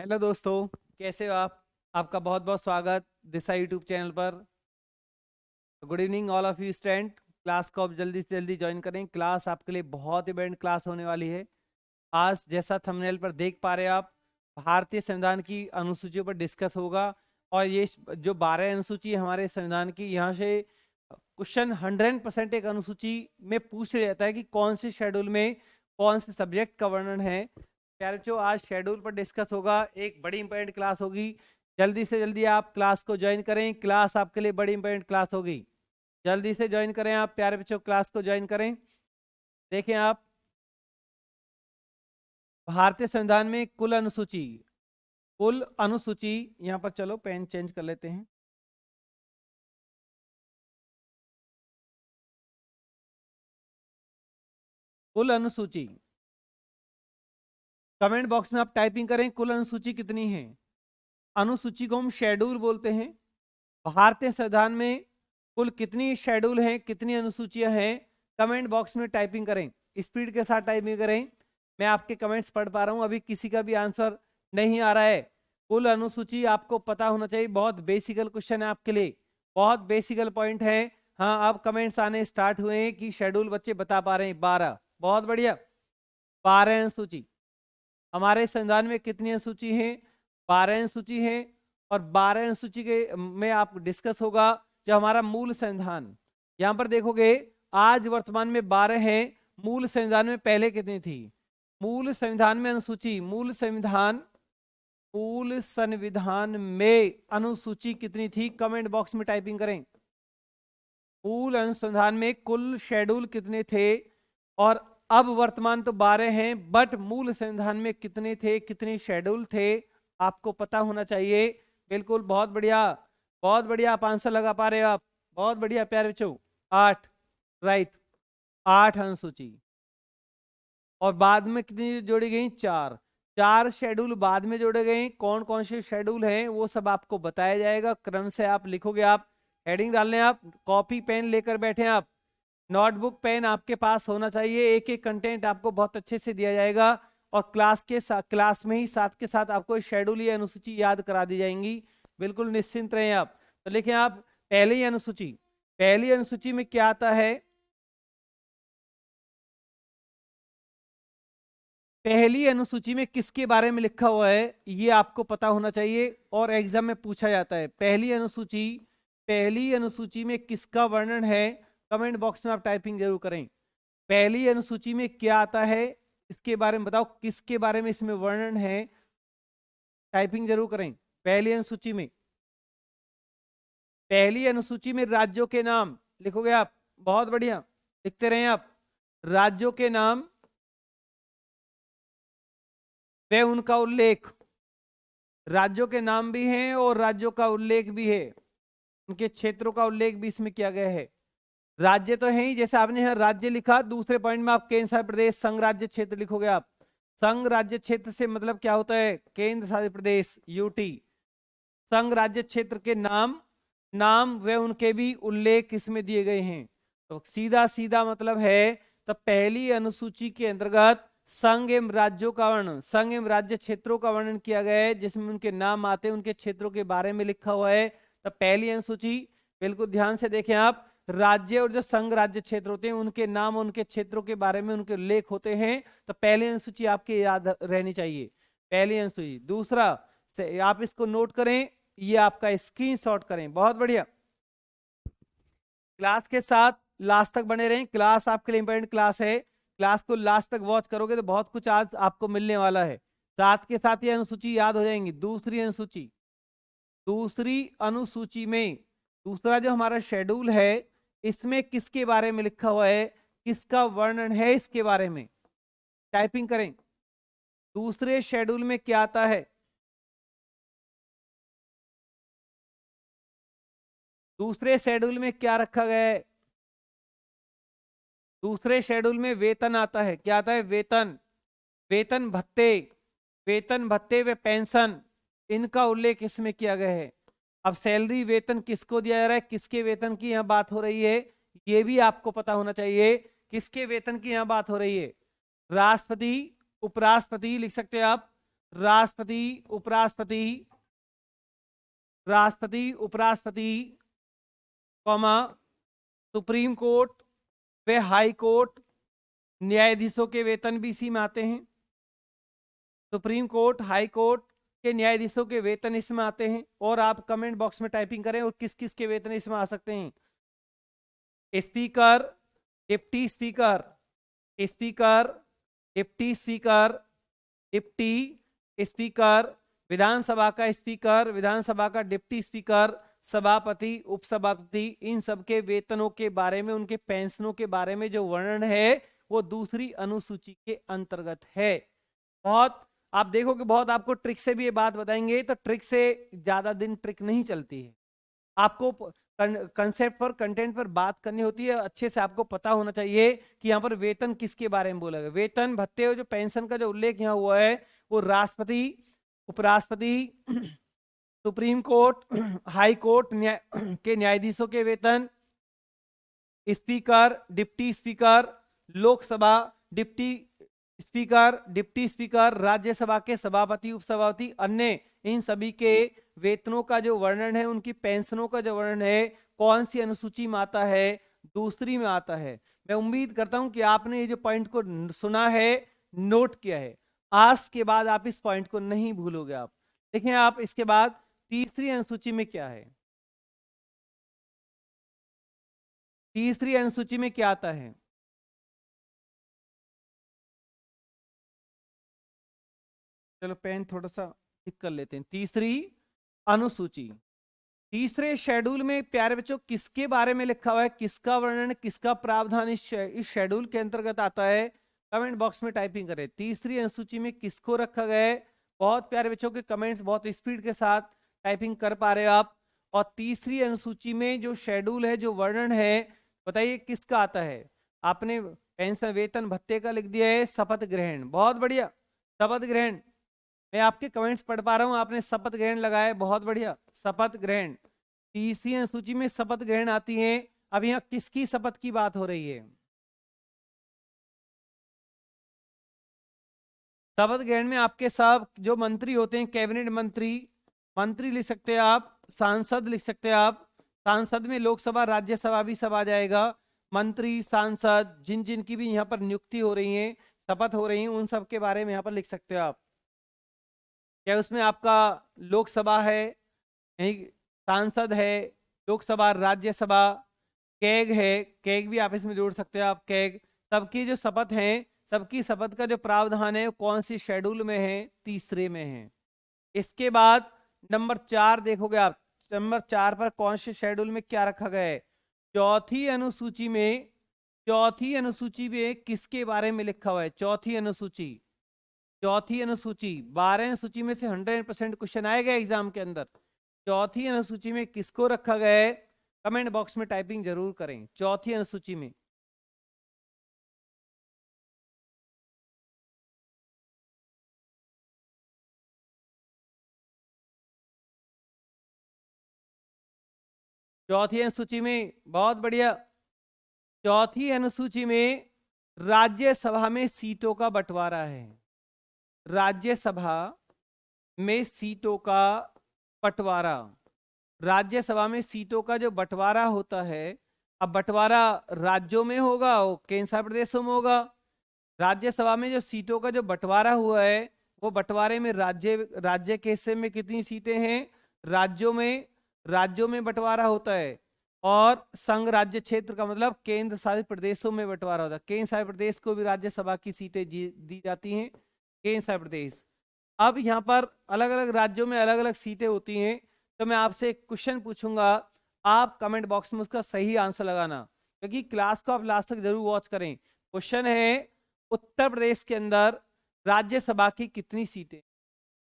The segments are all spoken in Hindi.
हेलो दोस्तों, कैसे हो आप? आपका बहुत बहुत स्वागत दिशा यूट्यूब चैनल पर। Good evening all of you student. Class को अब जल्दी से जल्दी ज्वाइन करें। क्लास आपके लिए बहुत इंपॉर्टेंट क्लास होने वाली है। आज जैसा थंबनेल पर देख पा रहे हैं आप, भारतीय संविधान की अनुसूचियों पर डिस्कस होगा। और ये जो 12 अनुसूची है हमारे संविधान की, यहाँ से क्वेश्चन 100% एक अनुसूची में पूछ लिया जाता है कि कौन से शेड्यूल में कौन से सब्जेक्ट का वर्णन है। प्यारे बच्चों, आज शेड्यूल पर डिस्कस होगा। एक बड़ी इंपॉर्टेंट क्लास होगी। जल्दी से जल्दी आप क्लास को ज्वाइन करें। क्लास आपके लिए बड़ी इंपॉर्टेंट क्लास होगी। जल्दी से ज्वाइन करें आप प्यारे बच्चों, क्लास को ज्वाइन करें। देखें आप, भारतीय संविधान में कुल अनुसूची यहाँ पर, चलो पेन चेंज कर लेते हैं। कुल अनुसूची कमेंट बॉक्स में आप टाइपिंग करें, कुल अनुसूची कितनी है। अनुसूची को हम शेड्यूल बोलते हैं। भारतीय संविधान में कुल कितनी शेड्यूल हैं, कितनी अनुसूचियां हैं, कमेंट बॉक्स में टाइपिंग करें। स्पीड के साथ टाइपिंग करें। मैं आपके कमेंट्स पढ़ पा रहा हूं, अभी किसी का भी आंसर नहीं आ रहा है। कुल अनुसूची आपको पता होना चाहिए। बहुत बेसिकल क्वेश्चन है आपके लिए, बहुत बेसिकल पॉइंट है। हाँ, अब कमेंट्स आने स्टार्ट हुए हैं कि शेड्यूल बच्चे बता पा रहे हैं। 12, बहुत बढ़िया। 12 अनुसूची। हमारे संविधान में कितनी अनुसूची है? 12 अनुसूची है। और 12 अनुसूची के में आप डिस्कस होगा जो हमारा मूल संविधान। यहां पर देखोगे, आज वर्तमान में 12 है। मूल संविधान में पहले कितनी थी? मूल संविधान में अनुसूची, मूल संविधान में अनुसूची कितनी थी? कमेंट बॉक्स में टाइपिंग करें। मूल अनुसंधान में कुल शेड्यूल कितने थे? और अब वर्तमान तो 12 हैं, बट मूल संविधान में कितने थे, कितने शेड्यूल थे, आपको पता होना चाहिए। बिल्कुल, बहुत बढ़िया, बहुत बढ़िया। आप आंसर लगा पा रहे हो आप, बहुत बढ़िया प्यारे बच्चों। 8, राइट। 8 अनुसूची। और बाद में कितनी जोड़ी गई? 4। 4 शेड्यूल बाद में जोड़े गए। कौन कौन से शेड्यूल हैं वो सब आपको बताया जाएगा। क्रम से आप लिखोगे। आप हेडिंग डालने, आप कॉपी पेन लेकर बैठे। आप नोटबुक पेन आपके पास होना चाहिए। एक एक कंटेंट आपको बहुत अच्छे से दिया जाएगा। और क्लास में ही साथ के साथ आपको शेड्यूल या अनुसूची याद करा दी जाएंगी। बिल्कुल निश्चिंत रहें आप। तो लिखें आप, पहली अनुसूची। पहली अनुसूची में क्या आता है? पहली अनुसूची में किसके बारे में लिखा हुआ है ये आपको पता होना चाहिए, और एग्जाम में पूछा जाता है। पहली अनुसूची में किसका वर्णन है? कमेंट बॉक्स में आप टाइपिंग जरूर करें। पहली अनुसूची में क्या आता है, इसके बारे में बताओ, किसके बारे में इसमें वर्णन है। टाइपिंग जरूर करें। पहली अनुसूची में राज्यों के नाम लिखोगे आप। बहुत बढ़िया, लिखते रहें आप। राज्यों के नाम व उनका उल्लेख। राज्यों के नाम भी हैं और राज्यों का उल्लेख भी है। उनके क्षेत्रों का उल्लेख भी इसमें किया गया है। राज्य तो है ही, जैसे आपने यहाँ राज्य लिखा, दूसरे पॉइंट में आप केंद्र शासित प्रदेश, संघ राज्य क्षेत्र लिखोगे आप। संघ राज्य क्षेत्र से मतलब क्या होता है? केंद्र शासित प्रदेश, यूटी। संघ राज्य क्षेत्र के नाम व उनके भी उल्लेख इसमें दिए गए हैं। तो सीधा सीधा मतलब है, तो पहली अनुसूची के अंतर्गत संघ एवं राज्यों का वर्णन, संघ एवं राज्य क्षेत्रों का वर्णन किया गया है, जिसमें उनके नाम आते हैं, उनके क्षेत्रों के बारे में लिखा हुआ है। तो पहली अनुसूची, बिल्कुल ध्यान से देखें आप। राज्य और जो संघ राज्य क्षेत्र होते हैं, उनके नाम, उनके क्षेत्रों के बारे में उनके उल्लेख होते हैं। तो पहली अनुसूची आपके याद रहनी चाहिए, पहली अनुसूची। दूसरा, आप इसको नोट करें, ये आपका स्क्रीनशॉट करें। बहुत बढ़िया। क्लास के साथ लास्ट तक बने रहें। क्लास आपके लिए इंपॉर्टेंट क्लास है। क्लास को लास्ट तक वॉच करोगे तो बहुत कुछ आज आपको मिलने वाला है। साथ के साथ ये अनुसूची याद हो जाएंगी। दूसरी अनुसूची में दूसरा जो हमारा शेड्यूल है, इसमें किसके बारे में लिखा हुआ है, किसका वर्णन है इसके बारे में टाइपिंग करें। दूसरे शेड्यूल में क्या आता है? दूसरे शेड्यूल में क्या रखा गया है? दूसरे शेड्यूल में वेतन आता है। क्या आता है? वेतन, वेतन भत्ते, वेतन भत्ते व पेंशन, इनका उल्लेख इसमें किया गया है। अब सैलरी, वेतन किसको दिया जा रहा है, किसके वेतन की यहाँ बात हो रही है, ये भी आपको पता होना चाहिए। किसके वेतन की यहाँ बात हो रही है? राष्ट्रपति, उपराष्ट्रपति लिख सकते हैं आप, राष्ट्रपति, उपराष्ट्रपति, राष्ट्रपति, उपराष्ट्रपति, कॉमा, सुप्रीम कोर्ट व हाई कोर्ट न्यायाधीशों के वेतन भी इसी में आते हैं। सुप्रीम कोर्ट, हाई कोर्ट के न्यायाधीशों के वेतन इसमें आते हैं। और आप कमेंट बॉक्स में टाइपिंग करें और किस किस के वेतन इसमें आ सकते हैं। Speaker, deputy speaker, speaker, deputy speaker, deputy speaker, विधानसभा का स्पीकर, विधानसभा का डिप्टी स्पीकर, सभापति, उपसभापति, इन सब के वेतनों के बारे में, उनके पेंशनों के बारे में जो वर्णन है वो दूसरी अनुसूची के अंतर्गत है। बहुत आप देखोगे, बहुत आपको ट्रिक से भी ये बात बताएंगे, तो ट्रिक से ज्यादा दिन ट्रिक नहीं चलती है। आपको कंसेप्ट पर, कंटेंट पर बात करनी होती है। अच्छे से आपको पता होना चाहिए कि यहाँ पर वेतन किसके बारे में बोला गया। वेतन भत्ते और जो पेंशन का जो उल्लेख यहाँ हुआ है वो राष्ट्रपति, उपराष्ट्रपति, सुप्रीम कोर्ट, हाई कोर्ट के न्यायाधीशों के वेतन, speaker, deputy speaker, Lok Sabha deputy speaker, deputy speaker, Rajya Sabha के सभापति, उपसभापति, अन्य इन सभी के वेतनों का जो वर्णन है, उनकी पेंशनों का जो वर्णन है, कौन सी अनुसूची में आता है, दूसरी में आता है। मैं उम्मीद करता हूं कि आपने ये जो पॉइंट को सुना है, नोट किया है। आज के बाद आप इस पॉइंट को नहीं भूलोगे। आप देखें, आप इसके बाद तीसरी अनुसूची में क्या है। तीसरी अनुसूची में क्या आता है? चलो पेन थोड़ा सा ठीक कर लेते हैं। तीसरी अनुसूची, तीसरे शेड्यूल में प्यारे बच्चों किसके बारे में लिखा हुआ है, किसका वर्णन, किसका प्रावधान इस शेड्यूल के अंतर्गत आता है? कमेंट बॉक्स में टाइपिंग करें। तीसरी अनुसूची में किसको रखा गया है? बहुत प्यारे बच्चों के कमेंट्स बहुत स्पीड के साथ टाइपिंग कर पा रहे हो आप। और तीसरी अनुसूची में जो शेड्यूल है, जो वर्णन है, बताइए किसका आता है? आपने पेंशन, वेतन, भत्ते का लिख दिया है शपथ ग्रहण। बहुत बढ़िया, शपथ ग्रहण। मैं आपके कमेंट्स पढ़ पा रहा हूं, आपने शपथ ग्रहण लगाया है, बहुत बढ़िया, शपथ ग्रहण। तीसरी अनुसूची में शपथ ग्रहण आती है। अब यहाँ किसकी शपथ की बात हो रही है? शपथ ग्रहण में आपके सब जो मंत्री होते हैं, कैबिनेट मंत्री, मंत्री लिख सकते हैं आप, सांसद लिख सकते हैं आप। सांसद में लोकसभा, राज्यसभा भी सब आ जाएगा। मंत्री, सांसद, जिन जिन की भी यहाँ पर नियुक्ति हो रही है, शपथ हो रही है, उन सब के बारे में यहाँ पर लिख सकते हो आप। क्या उसमें आपका लोकसभा है, सांसद है, लोकसभा, राज्यसभा, कैग है, कैग भी आप इसमें जोड़ सकते हो आप, कैग। सबकी जो शपथ है, सबकी शपथ का जो प्रावधान है कौन सी शेड्यूल में है? तीसरे में है। इसके बाद नंबर 4 देखोगे आप, नंबर 4 पर कौन से शेड्यूल में क्या रखा गया है? चौथी अनुसूची में, चौथी अनुसूची में किसके बारे में लिखा हुआ है? चौथी अनुसूची, चौथी अनुसूची 12 सूची में से 100% क्वेश्चन आएगा एग्जाम के अंदर। चौथी अनुसूची में किसको रखा गया है? कमेंट बॉक्स में टाइपिंग जरूर करें। चौथी अनुसूची में चौथी अनुसूची में बहुत बढ़िया, चौथी अनुसूची में राज्यसभा में सीटों का बंटवारा है। राज्यसभा में सीटों का बंटवारा, राज्यसभा में सीटों का जो बंटवारा होता है, अब बंटवारा राज्यों में होगा, वो केंद्र शासित प्रदेशों में होगा। राज्यसभा में जो सीटों का जो बंटवारा हुआ है, वो बंटवारे में राज्य के हिस्से में कितनी सीटें हैं? राज्यों में बंटवारा होता है। और संघ राज्य क्षेत्र का मतलब केंद्र शासित प्रदेशों में बंटवारा होता है। केंद्र शासित प्रदेश को भी राज्यसभा की सीटें दी जाती हैं, केंद्र शासित प्रदेश। अब यहाँ पर अलग अलग राज्यों में अलग अलग सीटें होती हैं। तो मैं आपसे एक क्वेश्चन पूछूंगा, आप कमेंट बॉक्स में उसका सही आंसर लगाना, क्योंकि क्लास को आप लास्ट तक जरूर वॉच करें। क्वेश्चन है, उत्तर प्रदेश के अंदर राज्यसभा की कितनी सीटें?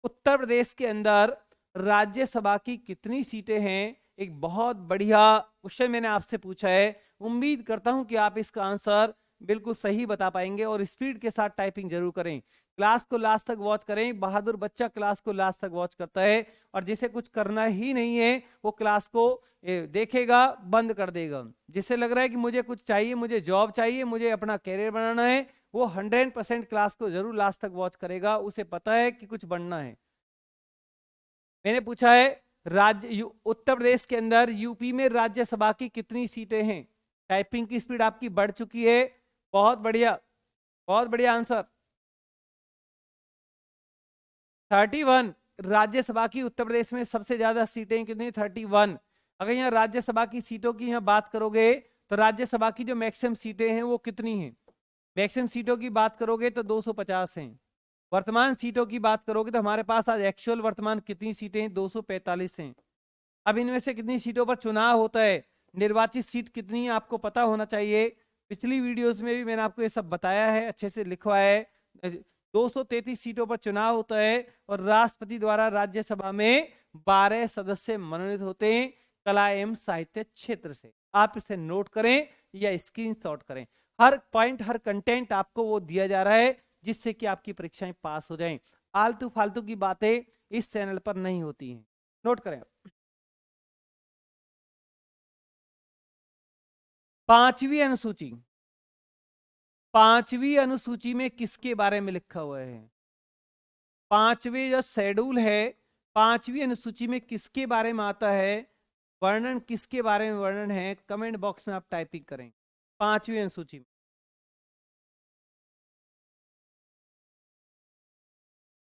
उत्तर प्रदेश के अंदर राज्यसभा की कितनी सीटें हैं? एक बहुत बढ़िया क्वेश्चन मैंने आपसे पूछा है। उम्मीद करता हूं कि आप इसका आंसर बिल्कुल सही बता पाएंगे। और स्पीड के साथ टाइपिंग जरूर करें। क्लास को लास्ट तक वॉच करें। बहादुर बच्चा क्लास को लास्ट तक वॉच करता है, और जिसे कुछ करना ही नहीं है वो क्लास को देखेगा, बंद कर देगा। जिसे लग रहा है कि मुझे कुछ चाहिए, मुझे जॉब चाहिए, मुझे अपना कैरियर बनाना है, वो 100% क्लास को जरूर लास्ट तक वॉच करेगा, उसे पता है कि कुछ बनना है। मैंने पूछा है उत्तर प्रदेश के अंदर यूपी में राज्यसभा की कितनी सीटें हैं? टाइपिंग की स्पीड आपकी बढ़ चुकी है, बहुत बढ़िया, बहुत बढ़िया आंसर। 31 राज्यसभा की उत्तर प्रदेश में सबसे ज्यादा सीटें कितनी? 31। अगर यहाँ राज्यसभा की सीटों की यहाँ बात करोगे तो राज्यसभा की जो मैक्सिमम सीटें हैं वो कितनी हैं? मैक्सिमम सीटों की बात करोगे तो 250 हैं। वर्तमान सीटों की बात करोगे तो हमारे पास आज एक्चुअल वर्तमान कितनी सीटें हैं? 245 हैं। अब इनमें से कितनी सीटों पर चुनाव होता है, निर्वाचित सीट कितनी है, आपको पता होना चाहिए। पिछली वीडियोस में भी मैंने आपको ये सब बताया है, अच्छे से लिखवा है। 233 सीटों पर चुनाव होता है और राष्ट्रपति द्वारा राज्यसभा में 12 सदस्य मनोनीत होते हैं कला एवं साहित्य क्षेत्र से। आप इसे नोट करें या स्क्रीनशॉट करें। हर पॉइंट, हर कंटेंट आपको वो दिया जा रहा है जिससे कि आपकी परीक्षाएं पास हो जाएं। आलतू फालतू की बातें इस चैनल पर नहीं होती हैं, नोट करें। पांचवी अनुसूची, पांचवी अनुसूची में किसके बारे में लिखा हुआ है? पांचवी जो शेड्यूल है, पांचवी अनुसूची में किसके बारे में आता है? वर्णन किसके बारे में वर्णन है? कमेंट बॉक्स में आप टाइपिंग करें। पांचवी अनुसूची में,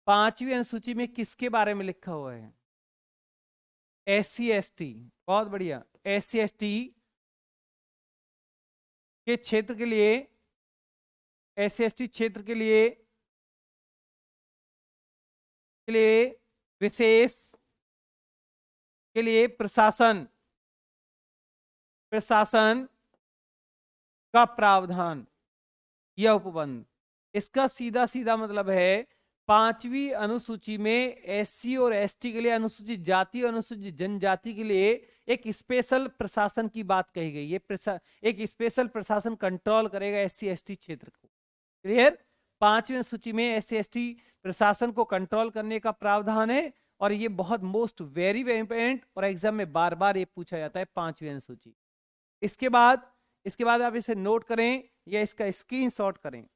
पांचवी अनुसूची में किसके बारे में लिखा हुआ है? SC/ST, बहुत बढ़िया। SC/ST के क्षेत्र के लिए, SC/ST क्षेत्र के लिए विशेष के लिए प्रशासन, प्रशासन का प्रावधान या उपबंध। इसका सीधा सीधा मतलब है पांचवी अनुसूची में SC और ST के लिए, अनुसूचित जाति और अनुसूचित जनजाति के लिए एक स्पेशल प्रशासन की बात कही गई। ये एक स्पेशल प्रशासन कंट्रोल करेगा SC/ST क्षेत्र को। क्लियर? पांचवी अनुसूची में SC/ST प्रशासन को कंट्रोल करने का प्रावधान है और ये बहुत मोस्ट वेरी वेरी इंपॉर्टेंट और एग्जाम में बार बार ये पूछा जाता है, पांचवी अनुसूची। इसके बाद आप इसे नोट करें या इसका स्क्रीनशॉट करें।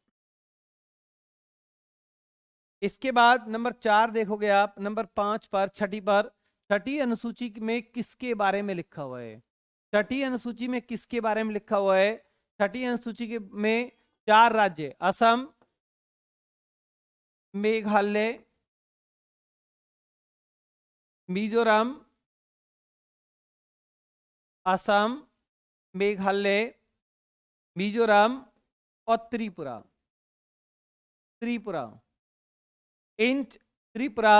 इसके बाद नंबर 4 देखोगे आप, नंबर 5 पर, छठी पर, छठी अनुसूची में किसके बारे में लिखा हुआ है? छठी अनुसूची में किसके बारे में लिखा हुआ है? छठी अनुसूची में 4 राज्य, असम, मेघालय, मिजोरम, असम, मेघालय, मिजोरम और त्रिपुरा। त्रिपुरा, इन त्रिपुरा,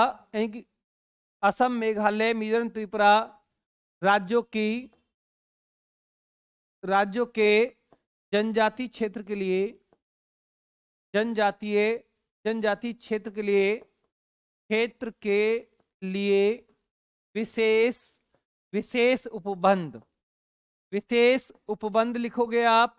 असम, मेघालय, मिजोरम, त्रिपुरा राज्यों के जनजाति क्षेत्र के लिए, जनजातीय क्षेत्र के लिए विशेष उपबंध लिखोगे आप,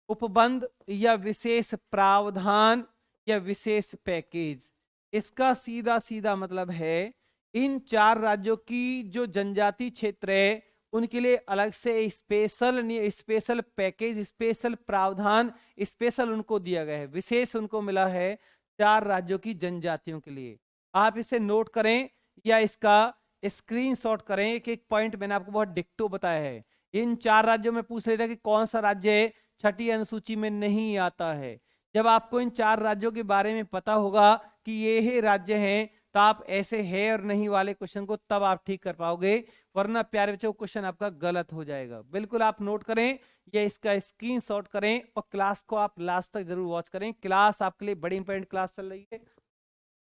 उपबंध या विशेष प्रावधान या विशेष पैकेज। इसका सीधा सीधा मतलब है इन 4 राज्यों की जो जनजाति क्षेत्र है उनके लिए अलग से स्पेशल पैकेज, स्पेशल प्रावधान, स्पेशल उनको दिया गया है, विशेष उनको मिला है 4 राज्यों की जनजातियों के लिए। आप इसे नोट करें या इसका स्क्रीनशॉट करें। एक पॉइंट मैंने आपको बहुत डिक्टो बताया है। इन 4 राज्यों में पूछ लेता कि कौन सा राज्य छठी अनुसूची में नहीं आता है। जब आपको इन 4 राज्यों के बारे में पता होगा कि ये राज्य हैं, तो आप ऐसे है और नहीं वाले क्वेश्चन को तब आप ठीक कर पाओगे, वरना प्यारे बच्चों क्वेश्चन आपका गलत हो जाएगा। बिल्कुल आप नोट करें या इसका स्क्रीनशॉट करें और क्लास को आप लास्ट तक जरूर वॉच करें। क्लास आपके लिए बड़ी इंपॉर्टेंट क्लास चल रही है,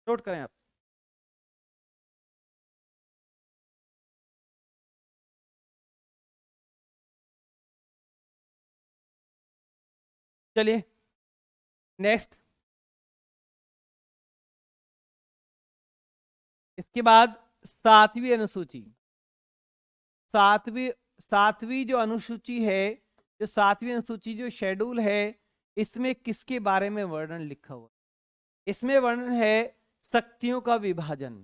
नोट करें आप। चलिए नेक्स्ट, इसके बाद 7वीं अनुसूची। सातवीं जो अनुसूची है, जो 7वीं अनुसूची जो शेड्यूल है, इसमें किसके बारे में वर्णन लिखा हुआ? इसमें वर्णन है शक्तियों का विभाजन।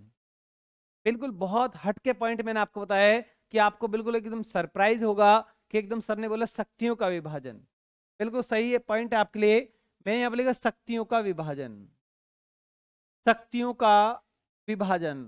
बिल्कुल बहुत हटके पॉइंट मैंने आपको बताया है कि आपको बिल्कुल एकदम सरप्राइज होगा कि एकदम सर ने बोला शक्तियों का विभाजन। बिल्कुल सही है पॉइंट आपके लिए। मैंने यहाँ पर लिखा शक्तियों का विभाजन, शक्तियों का विभाजन।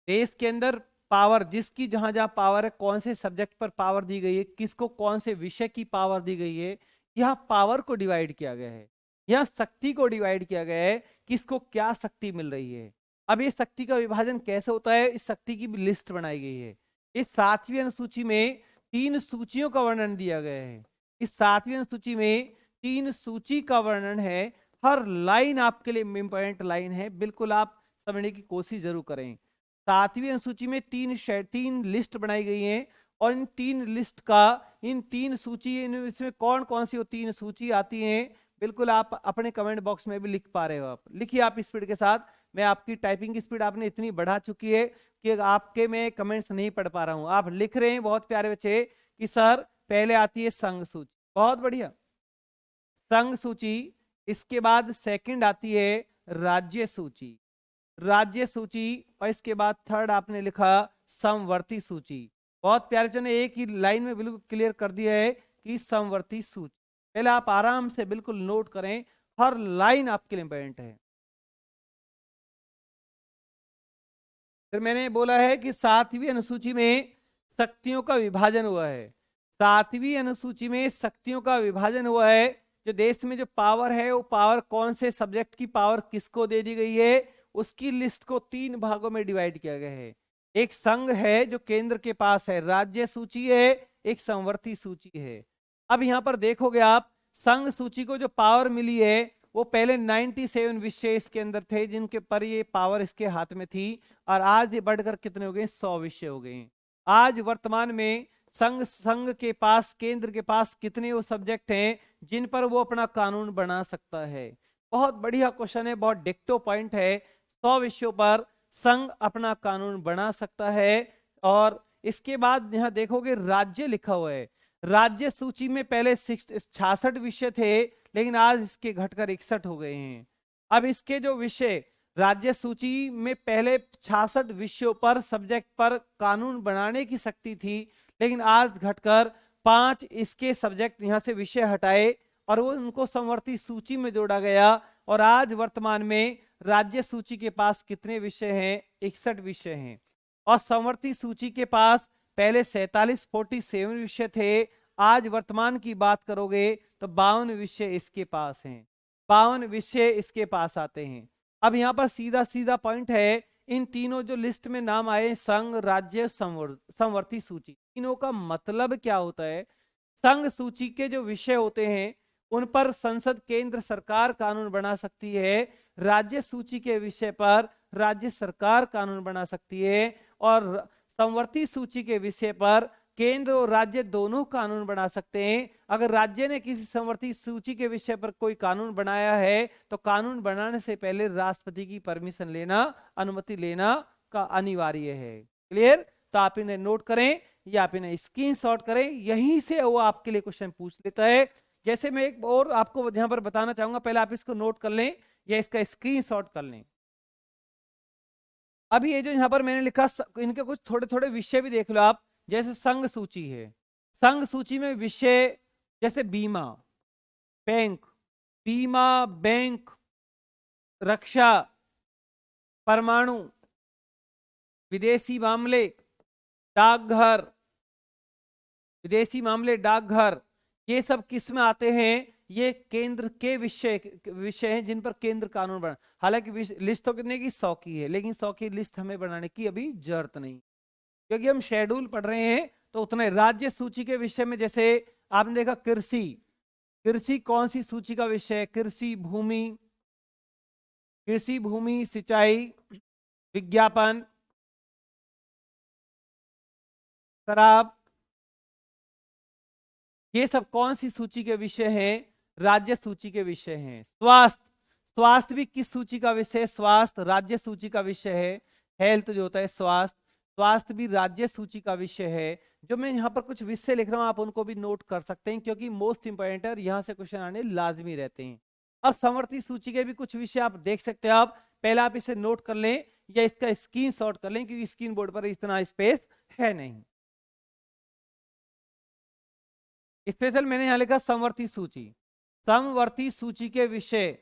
देश के अंदर पावर, जिसकी जहां जहां पावर है, कौन से सब्जेक्ट पर पावर दी गई है, किसको कौन से विषय की पावर दी गई है, यहाँ पावर को डिवाइड किया गया है, यहाँ शक्ति को डिवाइड किया गया है, किसको क्या शक्ति मिल रही है। अब ये शक्ति का विभाजन कैसे होता है, इस शक्ति की लिस्ट बनाई गई है। इस 7वीं अनुसूची में 3 सूचियों का वर्णन दिया गया है। इस 7वीं अनुसूची में 3 सूची का वर्णन है। हर लाइन आपके लिए इंपॉर्टेंट लाइन है, बिल्कुल आप समझने की कोशिश जरूर करें। 7वीं अनुसूची में 3 लिस्ट बनाई गई हैं और इन 3 लिस्ट का, इन 3 सूची, इसमें कौन कौन सी वो 3 सूची आती हैं, बिल्कुल आप अपने कमेंट बॉक्स में भी लिख पा रहे हो। आप लिखिए आप स्पीड के साथ। मैं आपकी टाइपिंग की स्पीड आपने इतनी बढ़ा चुकी है कि आपके मैं कमेंट्स नहीं पढ़ पा रहा हूं। आप लिख रहे हैं बहुत प्यारे बच्चे कि सर पहले आती है संघ सूची, बहुत बढ़िया, संघ सूची। इसके बाद सेकंड आती है राज्य सूची, राज्य सूची, और इसके बाद थर्ड आपने लिखा समवर्ती सूची। बहुत प्यारे बच्चों ने एक ही लाइन में बिल्कुल क्लियर कर दिया है कि समवर्ती सूची। पहले आप आराम से बिल्कुल नोट करें, हर लाइन आपके लिए इंपॉर्टेंट है। फिर मैंने बोला है कि 7वीं अनुसूची में शक्तियों का विभाजन हुआ है। 7वीं अनुसूची में शक्तियों का विभाजन हुआ है। जो देश में जो पावर है, वो पावर कौन से सब्जेक्ट की पावर किसको दे दी गई है, उसकी लिस्ट को 3 भागों में डिवाइड किया गया है। एक संघ है जो केंद्र के पास है, राज्य सूची है, एक संवर्ती सूची है। अब यहां पर देखोगे आप, संघ सूची को जो पावर मिली है वो पहले 97 विषय इसके अंदर थे जिनके पर ये पावर इसके हाथ में थी, और आज ये बढ़कर कितने हो गए, 100 विषय हो गए। आज वर्तमान में संघ के पास, केंद्र के पास कितने वो सब्जेक्ट हैं जिन पर वो अपना कानून बना सकता है। बहुत बढ़िया क्वेश्चन है, बहुत डिक्टो पॉइंट है। 100 विषयों पर संघ अपना कानून बना सकता है। और इसके बाद यहां देखोगे राज्य लिखा हुआ है। राज्य सूची में पहले 66 विषय थे, लेकिन आज इसके घटकर 61 हो गए हैं। अब इसके जो विषय, राज्य सूची में पहले 66 विषयों पर, सब्जेक्ट पर कानून बनाने की शक्ति थी, लेकिन आज घटकर 5 इसके सब्जेक्ट यहां से विषय हटाए और वो उनको समवर्ती सूची में जोड़ा गया। और आज वर्तमान में राज्य सूची के पास कितने विषय हैं, 61 विषय हैं। और समवर्ती सूची के पास पहले 47 विषय थे, आज वर्तमान की बात करोगे तो 52 विषय इसके पास हैं, 52 विषय इसके पास आते हैं। अब यहाँ पर सीधा सीधा पॉइंट है, इन तीनों जो लिस्ट में नाम आए, संघ, राज्य, समवर्ती सूची, तीनों का मतलब क्या होता है। संघ सूची के जो विषय होते हैं उन पर संसद, केंद्र सरकार कानून बना सकती है। राज्य सूची के विषय पर राज्य सरकार कानून बना सकती है। और समवर्ती सूची के विषय पर केंद्र और राज्य दोनों कानून बना सकते हैं। अगर राज्य ने किसी समवर्ती सूची के विषय पर कोई कानून बनाया है तो कानून बनाने से पहले राष्ट्रपति की परमिशन लेना, अनुमति लेना का अनिवार्य है। क्लियर? तो आप इन्हें नोट करें या आप इन्हें स्क्रीनशॉट करें, यहीं से वो आपके लिए क्वेश्चन पूछ लेता है। जैसे मैं एक और आपको यहां पर बताना चाहूंगा, पहले आप इसको नोट कर लें या इसका स्क्रीनशॉट कर लें। अभी ये जो यहां पर मैंने लिखा, इनके कुछ थोड़े थोड़े विषय भी देख लो आप। जैसे संघ सूची है, संघ सूची में विषय जैसे बीमा, बैंक, बीमा, बैंक, रक्षा, परमाणु, विदेशी मामले, डाकघर, विदेशी मामले, डाकघर, ये सब किस में आते हैं, ये केंद्र के विषय हैं जिन पर केंद्र कानून बना। हालांकि लिस्ट तो कितने की, 100 की है, लेकिन 100 की लिस्ट हमें बनाने की अभी जरूरत नहीं, क्योंकि हम शेड्यूल पढ़ रहे हैं तो उतने। राज्य सूची के विषय में जैसे आपने देखा कृषि, कृषि कौन सी सूची का विषय है, कृषि भूमि, कृषि भूमि, सिंचाई, विज्ञापन, शराब, ये सब कौन सी सूची के विषय हैं, राज्य सूची के विषय हैं। स्वास्थ्य, स्वास्थ्य भी किस सूची का विषय है, स्वास्थ्य राज्य सूची का विषय है। हेल्थ जो होता है स्वास्थ्य, स्वास्थ्य भी राज्य सूची का विषय है। जो मैं यहाँ पर कुछ विषय लिख रहा हूँ आप उनको भी नोट कर सकते हैं, क्योंकि मोस्ट इंपोर्टेंट है, यहाँ से क्वेश्चन आने लाजमी रहते हैं। अब समवर्ती सूची के भी कुछ विषय आप देख सकते हैं। आप पहले आप इसे नोट कर लें या इसका स्क्रीनशॉट कर लें, क्योंकि स्क्रीन बोर्ड पर इतना स्पेस है नहीं। स्पेशल मैंने यहां लिखा समवर्ती सूची, समवर्ती सूची के विषय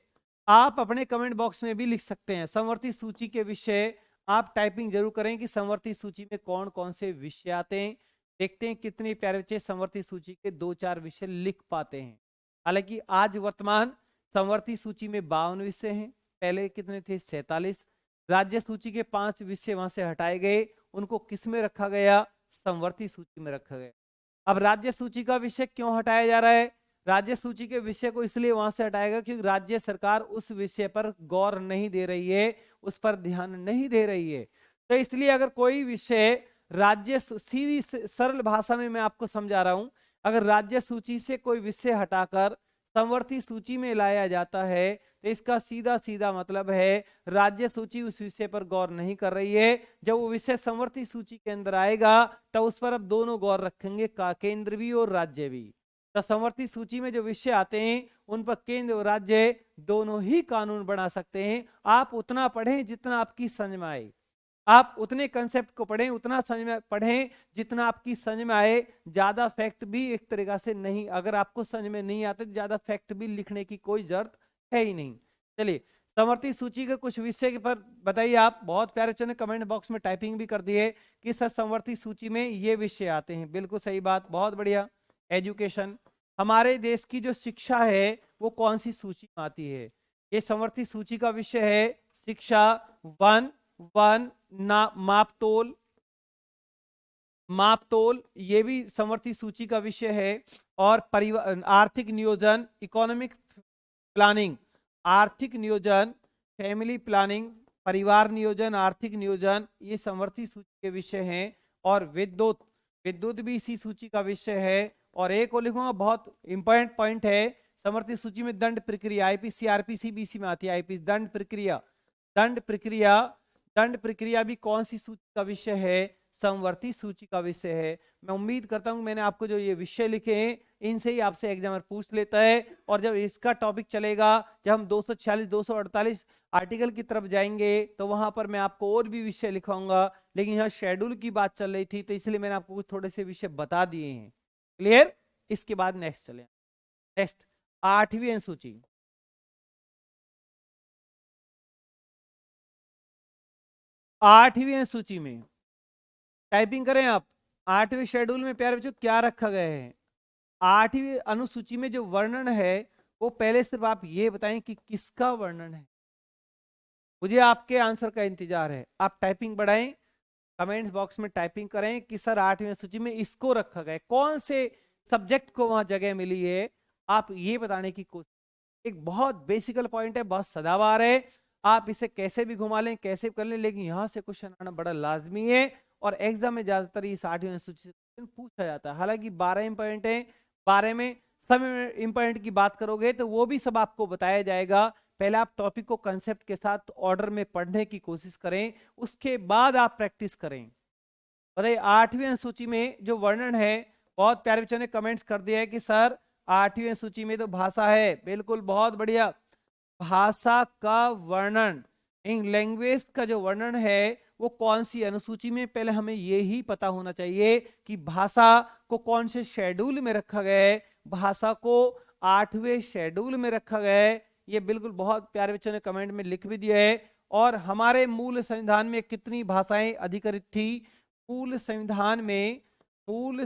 आप अपने कमेंट बॉक्स में भी लिख सकते हैं। समवर्ती सूची के विषय आप टाइपिंग जरूर करें कि समवर्ती सूची में कौन कौन से विषय आते हैं। देखते हैं कितने प्यारे बच्चे समवर्ती सूची के 2-4 विषय लिख पाते हैं। हालांकि आज वर्तमान समवर्ती सूची में 52 विषय हैं, पहले कितने थे 47। राज्य सूची के 5 विषय वहां से हटाए गए, उनको किस में रखा गया, समवर्ती सूची में रखा गया। अब राज्य सूची का विषय क्यों हटाया जा रहा है, राज्य सूची के विषय को इसलिए वहां से हटाएगा क्योंकि राज्य सरकार उस विषय पर गौर नहीं दे रही है, उस पर ध्यान नहीं दे रही है। तो इसलिए अगर कोई विषय राज्य सीधी सरल भाषा में मैं आपको समझा रहा हूं, अगर राज्य सूची से कोई विषय हटाकर समवर्ती सूची में लाया जाता है तो इसका सीधा सीधा मतलब है राज्य सूची उस विषय पर गौर नहीं कर रही है। जब वो विषय समवर्ती सूची के अंदर आएगा तो उस पर अब दोनों गौर रखेंगे, का केंद्र भी और राज्य भी। तो समवर्ती सूची में जो विषय आते हैं उन पर केंद्र और राज्य दोनों ही कानून बना सकते हैं। आप उतना पढ़ें जितना आपकी समझ में आए, आप उतने कंसेप्ट को पढ़ें, उतना समझ में पढ़ें जितना आपकी समझ में आए। ज्यादा फैक्ट भी एक तरीका से नहीं, अगर आपको समझ में नहीं आते तो ज्यादा फैक्ट भी लिखने की कोई जरूरत है ही नहीं। चलिए समवर्ती सूची के कुछ विषय के पर बताइए। आप बहुत प्यारे बच्चों ने कमेंट बॉक्स में टाइपिंग भी कर दी है कि सर समवर्ती सूची में ये विषय आते हैं, बिल्कुल सही बात, बहुत बढ़िया। एजुकेशन, हमारे देश की जो शिक्षा है वो कौन सी सूची में आती है, ये समवर्ती सूची का विषय है। शिक्षा, वन ना मापतोल, मापतोल ये भी समवर्ती सूची का विषय है। और परिवार, आर्थिक नियोजन, इकोनॉमिक प्लानिंग, आर्थिक नियोजन, फैमिली प्लानिंग, परिवार नियोजन, आर्थिक नियोजन, ये समवर्ती सूची के विषय हैं। और विद्युत, विद्युत भी इसी सूची का विषय है। और एक और लिखूंगा, बहुत इंपॉर्टेंट पॉइंट है, समवर्ती सूची में दंड प्रक्रिया, आईपीसी आरपीसी बीसी में आती है। आईपीसी दंड प्रक्रिया, दंड प्रक्रिया, दंड प्रक्रिया भी कौन सी सूची का विषय है, समवर्ती सूची का विषय है। मैं उम्मीद करता हूं मैंने आपको जो ये विषय लिखे हैं इनसे ही आपसे एग्जामर पूछ लेता है। और जब इसका टॉपिक चलेगा, जब हम 246 248 आर्टिकल की तरफ जाएंगे तो वहां पर मैं आपको और भी विषय लिखाऊंगा, लेकिन यहाँ शेड्यूल की बात चल रही थी तो इसलिए मैंने आपको कुछ थोड़े से विषय बता दिए हैं। क्लियर, इसके बाद नेक्स्ट चले। नेक्स्ट 8वीं अनुसूची, 8वीं अनुसूची में टाइपिंग करें आप। 8वें शेड्यूल में प्यारे बच्चों क्या रखा गया है, 8वीं अनुसूची में जो वर्णन है वो पहले सिर्फ आप ये बताएं कि किसका वर्णन है। मुझे आपके आंसर का इंतजार है, आप टाइपिंग बढ़ाएं, कमेंट्स बॉक्स में टाइपिंग करें कि सर 8वीं सूची में इसको रखा गया, कौन से सब्जेक्ट को वहां जगह मिली है, आप ये बताने की कोशिश। एक बहुत बेसिकल पॉइंट है, बहुत सदाबहार है, आप इसे कैसे भी घुमा लें, कैसे भी कर लें, लेकिन यहां से क्वेश्चन आना बड़ा लाजमी है। और एग्जाम में ज्यादातर इस 8वीं अनुसूची से पूछा जाता है। हालांकि 12 इंपॉर्टेंट है, 12 में सब इंपॉर्टेंट की बात करोगे तो वो भी सब आपको बताया जाएगा। पहले आप टॉपिक को कंसेप्ट के साथ ऑर्डर में पढ़ने की कोशिश करें, उसके बाद आप प्रैक्टिस करें। बताइए 8वीं अनुसूची में जो वर्णन है, बहुत प्यारे बच्चों ने कमेंट्स कर दिया है कि सर 8वीं अनुसूची में तो भाषा है, बिल्कुल बहुत बढ़िया। भाषा का वर्णन, इन लैंग्वेज का जो वर्णन है वो कौन सी अनुसूची में, पहले हमें ये ही पता होना चाहिए कि भाषा को कौन से शेड्यूल में रखा गया है। भाषा को 8वें शेड्यूल में रखा गया है, ये बिल्कुल बहुत प्यारे बच्चों ने कमेंट में लिख भी दिया है। और हमारे मूल संविधान में कितनी भाषाएं अधिकृत थी, मूल संविधान में, मूल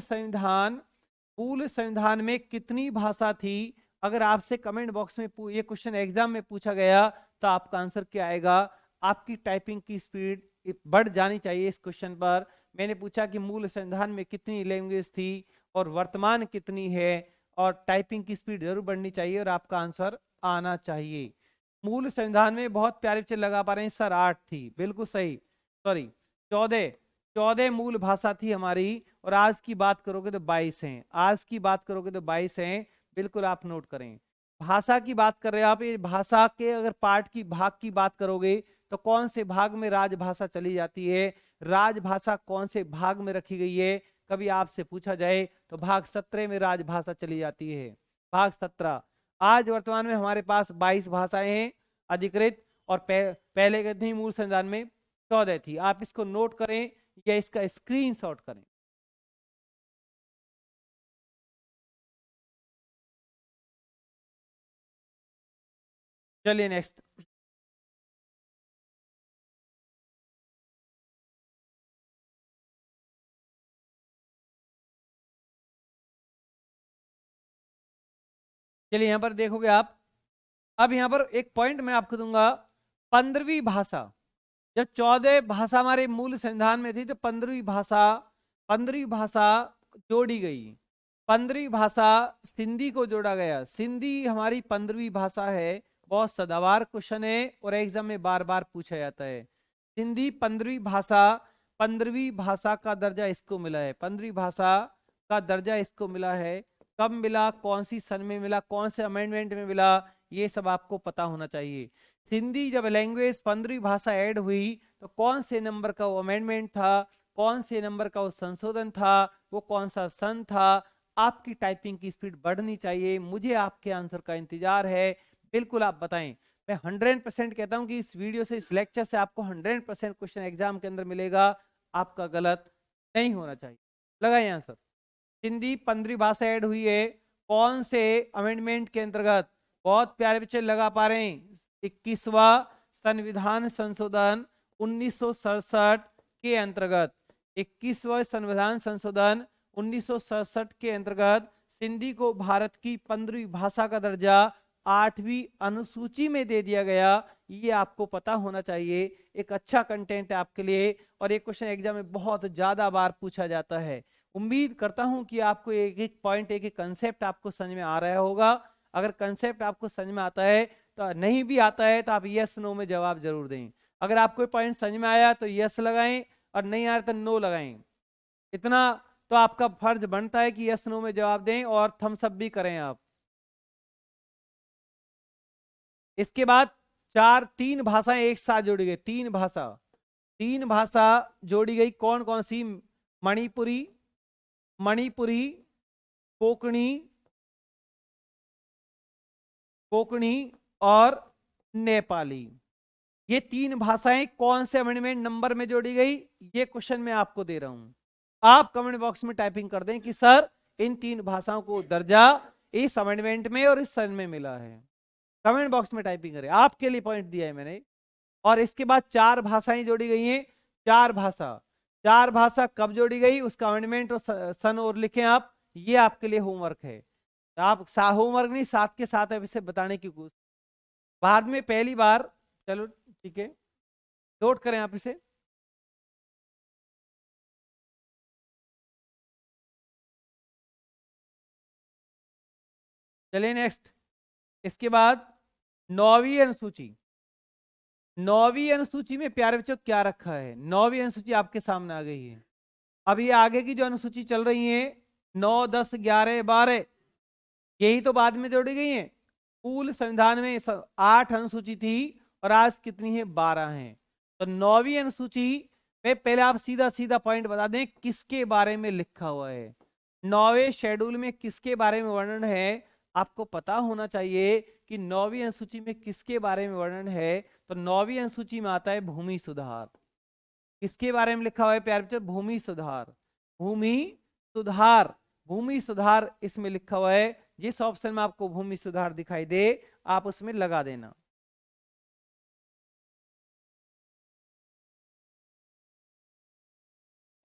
संविधान में कितनी भाषा थी। अगर आपसे कमेंट बॉक्स में ये क्वेश्चन एग्जाम में पूछा गया तो आपका आंसर क्या आएगा। आपकी टाइपिंग की स्पीड बढ़ जानी चाहिए इस क्वेश्चन पर। मैंने पूछा कि मूल संविधान में कितनी लैंग्वेज थी और वर्तमान कितनी है, और टाइपिंग की स्पीड जरूर बढ़नी चाहिए और आपका आंसर आना चाहिए। मूल संविधान में बहुत प्यारे बच्चे लगा पा रहे हैं सर 8 थी, बिल्कुल सही, सॉरी 14 मूल भाषा थी हमारी। और आज की बात करोगे तो 22 हैं, आज की बात करोगे तो 22 हैं, बिल्कुल आप नोट करें। भाषा की बात कर रहे हैं आप, ये भाषा के अगर पार्ट की, भाग की बात करोगे तो कौन से भाग में राजभाषा चली जाती है, राजभाषा कौन से भाग में रखी गई है, कभी आपसे पूछा जाए तो भाग 17 में राजभाषा चली जाती है, भाग 17। आज वर्तमान में हमारे पास 22 भाषाएं हैं अधिकृत, और पहले कितनी मूल संविधान में 14 थी। आप इसको नोट करें या इसका स्क्रीनशॉट करें। चलिए नेक्स्ट। चलिए यहां पर देखोगे आप, अब यहां पर एक पॉइंट मैं आपको दूंगा। 15वीं भाषा, जब 14 भाषा हमारे मूल संविधान में थी तो 15वीं भाषा जोड़ी गई। 15वीं भाषा सिंधी को जोड़ा गया। सिंधी हमारी 15वीं भाषा है। बहुत सदाबहार क्वेश्चन है और एग्जाम में बार बार पूछा जाता है। सिंधी 15वीं भाषा, 15वीं भाषा का दर्जा इसको मिला है। 15वीं भाषा का दर्जा इसको मिला है। कब मिला, कौन सी सन में मिला, कौन से अमेंडमेंट में मिला, ये सब आपको पता होना चाहिए। सिंधी जब लैंग्वेज 15वीं भाषा ऐड हुई तो कौन से नंबर का वो अमेंडमेंट था, कौन से नंबर का वो संशोधन था, वो कौन सा सन था। आपकी टाइपिंग की स्पीड बढ़नी चाहिए, मुझे आपके आंसर का इंतजार है। बिल्कुल आप बताएं। मैं 100% कहता हूं कि इस वीडियो से, इस लेक्चर से आपको 100% क्वेश्चन एग्जाम के अंदर मिलेगा। आपका गलत नहीं होना चाहिए। लगाइए आंसर। हिंदी 15वीं भाषा ऐड हुई है कौन से अमेंडमेंट के अंतर्गत? बहुत प्यारे बच्चे लगा पा रहे हैं। 21वां संविधान संशोधन 1967 के अंतर्गत। 21वां संविधान संशोधन 1967 के अंतर्गत सिंधी को भारत की 15वीं भाषा का दर्जा 8वीं अनुसूची में दे दिया गया। ये आपको पता होना चाहिए। एक अच्छा कंटेंट है आपके लिए और ये क्वेश्चन एग्जाम में बहुत ज्यादा बार पूछा जाता है। उम्मीद करता हूं कि आपको एक एक पॉइंट, एक एक कंसेप्ट आपको समझ में आ रहा होगा। अगर कंसेप्ट आपको समझ में आता है तो, नहीं भी आता है तो आप यस नो में जवाब जरूर दें। अगर आपको पॉइंट समझ में आया तो यस लगाएं और नहीं आया तो नो लगाएं। इतना तो आपका फर्ज बनता है कि यस नो में जवाब दें और थम्स अप भी करें आप। इसके बाद तीन भाषाएं एक साथ जोड़ी गई। तीन भाषा जोड़ी गई। कौन कौन सी? मणिपुरी, मणिपुरी, कोंकणी, कोंकणी और नेपाली। ये तीन भाषाएं कौन से अमेंडमेंट नंबर में जोड़ी गई? ये क्वेश्चन मैं आपको दे रहा हूं। आप कमेंट बॉक्स में टाइपिंग कर दें कि सर इन तीन भाषाओं को दर्जा इस अमेंडमेंट में और इस सन में मिला है। कमेंट बॉक्स में टाइपिंग करें, आपके लिए पॉइंट दिया है मैंने। और इसके बाद चार भाषाएं जोड़ी गई हैं। चार भाषा कब जोड़ी गई, उसका अमेंडमेंट और सन और लिखें आप। ये आपके लिए होमवर्क है। आप होमवर्क नहीं, साथ के साथ अब इसे बताने की कोशिश। बाद में पहली बार, चलो ठीक है, नोट करें आप इसे। चलिए नेक्स्ट। इसके बाद 9वीं अनुसूची। 9वीं अनुसूची में प्यारे बच्चों क्या रखा है? 9वीं अनुसूची आपके सामने आ गई है। अब ये आगे की जो अनुसूची चल रही है 9, 10, 11, 12, यही तो बाद में जोड़ी गई है। मूल संविधान में 8 अनुसूची थी और आज कितनी है? 12 है। तो 9वीं अनुसूची में पहले आप सीधा सीधा पॉइंट बता दें किसके बारे में लिखा हुआ है। 9वें शेड्यूल में किसके बारे में वर्णन है? आपको पता होना चाहिए कि 9वीं अनुसूची में किसके बारे में वर्णन है। तो 9वीं अनुसूची में आता है भूमि सुधार। किसके बारे में लिखा हुआ है प्यारे बच्चों? भूमि सुधार। भूमि सुधार, भूमि सुधार इसमें लिखा हुआ है। जिस ऑप्शन में आपको भूमि सुधार दिखाई दे आप उसमें लगा देना।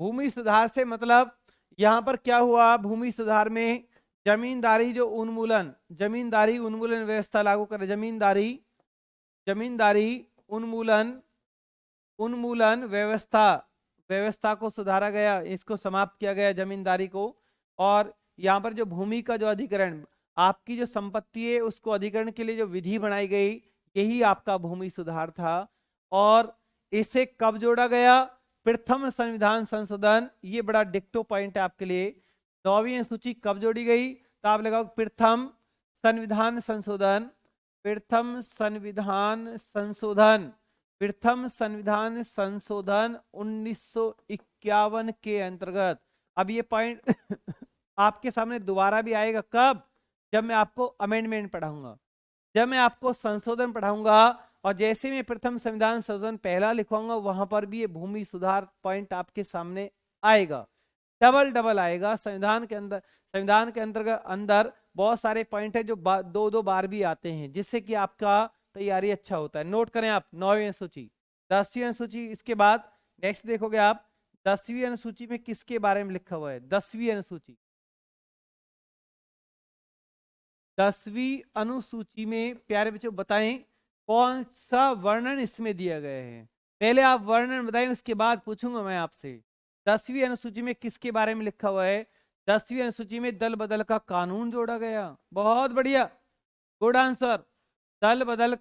भूमि सुधार से मतलब यहां पर क्या हुआ? भूमि सुधार में जमींदारी जो उन्मूलन, जमींदारी उन्मूलन व्यवस्था लागू कर, जमींदारी, जमींदारी उन्मूलन, उन्मूलन व्यवस्था, व्यवस्था को सुधारा गया, इसको समाप्त किया गया जमींदारी को। और यहाँ पर जो भूमि का जो अधिग्रहण, आपकी जो संपत्ति है उसको अधिग्रहण के लिए जो विधि बनाई गई, यही आपका भूमि सुधार था। और इसे कब जोड़ा गया? प्रथम संविधान संशोधन। ये बड़ा डिक्टो पॉइंट है आपके लिए। 9वीं अनुसूची कब जोड़ी गई? तो आप लगाओ प्रथम संविधान संशोधन, प्रथम संविधान संशोधन, प्रथम संविधान संशोधन 1951 के अंतर्गत। अब ये पॉइंट आपके सामने दोबारा भी आएगा। कब? जब मैं आपको अमेंडमेंट पढ़ाऊंगा, जब मैं आपको संशोधन पढ़ाऊंगा। और जैसे मैं प्रथम संविधान संशोधन पहला लिखवाऊंगा वहां पर भी ये भूमि सुधार पॉइंट आपके सामने आएगा। डबल डबल आएगा। संविधान के अंदर, संविधान के अंतर्गत अंदर बहुत सारे पॉइंट है जो दो दो बार भी आते हैं, जिससे कि आपका तैयारी अच्छा होता है। नोट करें आप 9वीं अनुसूची, 10वीं अनुसूची, इसके बाद नेक्स्ट देखोगे आप 10वीं अनुसूची में किसके बारे में लिखा हुआ है। 10वीं अनुसूची, 10वीं अनुसूची में प्यारे बच्चों बताएं कौन सा वर्णन इसमें दिया गया है। पहले आप वर्णन बताएं, उसके बाद पूछूंगा मैं आपसे 10वीं अनुसूची में किसके बारे में लिखा हुआ है। 10वीं अनुसूची में दल बदल का कानून जोड़ा गया। बहुत बढ़िया, गुड आंसर। दल बदल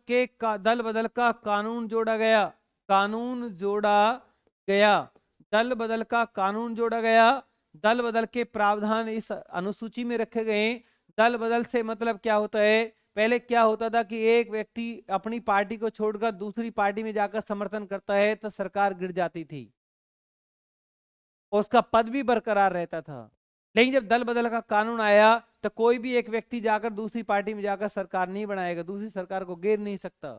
का कानून जोड़ा गया, कानून जोड़ा गया, दल बदल का कानून जोड़ा गया। दल बदल के प्रावधान इस अनुसूची में रखे गए। दल बदल से मतलब क्या होता है, पहले क्या होता था कि एक व्यक्ति अपनी पार्टी को छोड़कर दूसरी पार्टी में जाकर समर्थन करता है तो सरकार गिर जाती थी, उसका पद भी बरकरार रहता था। लेकिन जब दल बदल का कानून आया तो कोई भी एक व्यक्ति जाकर दूसरी पार्टी में जाकर सरकार नहीं बनाएगा, दूसरी सरकार को गिर नहीं सकता।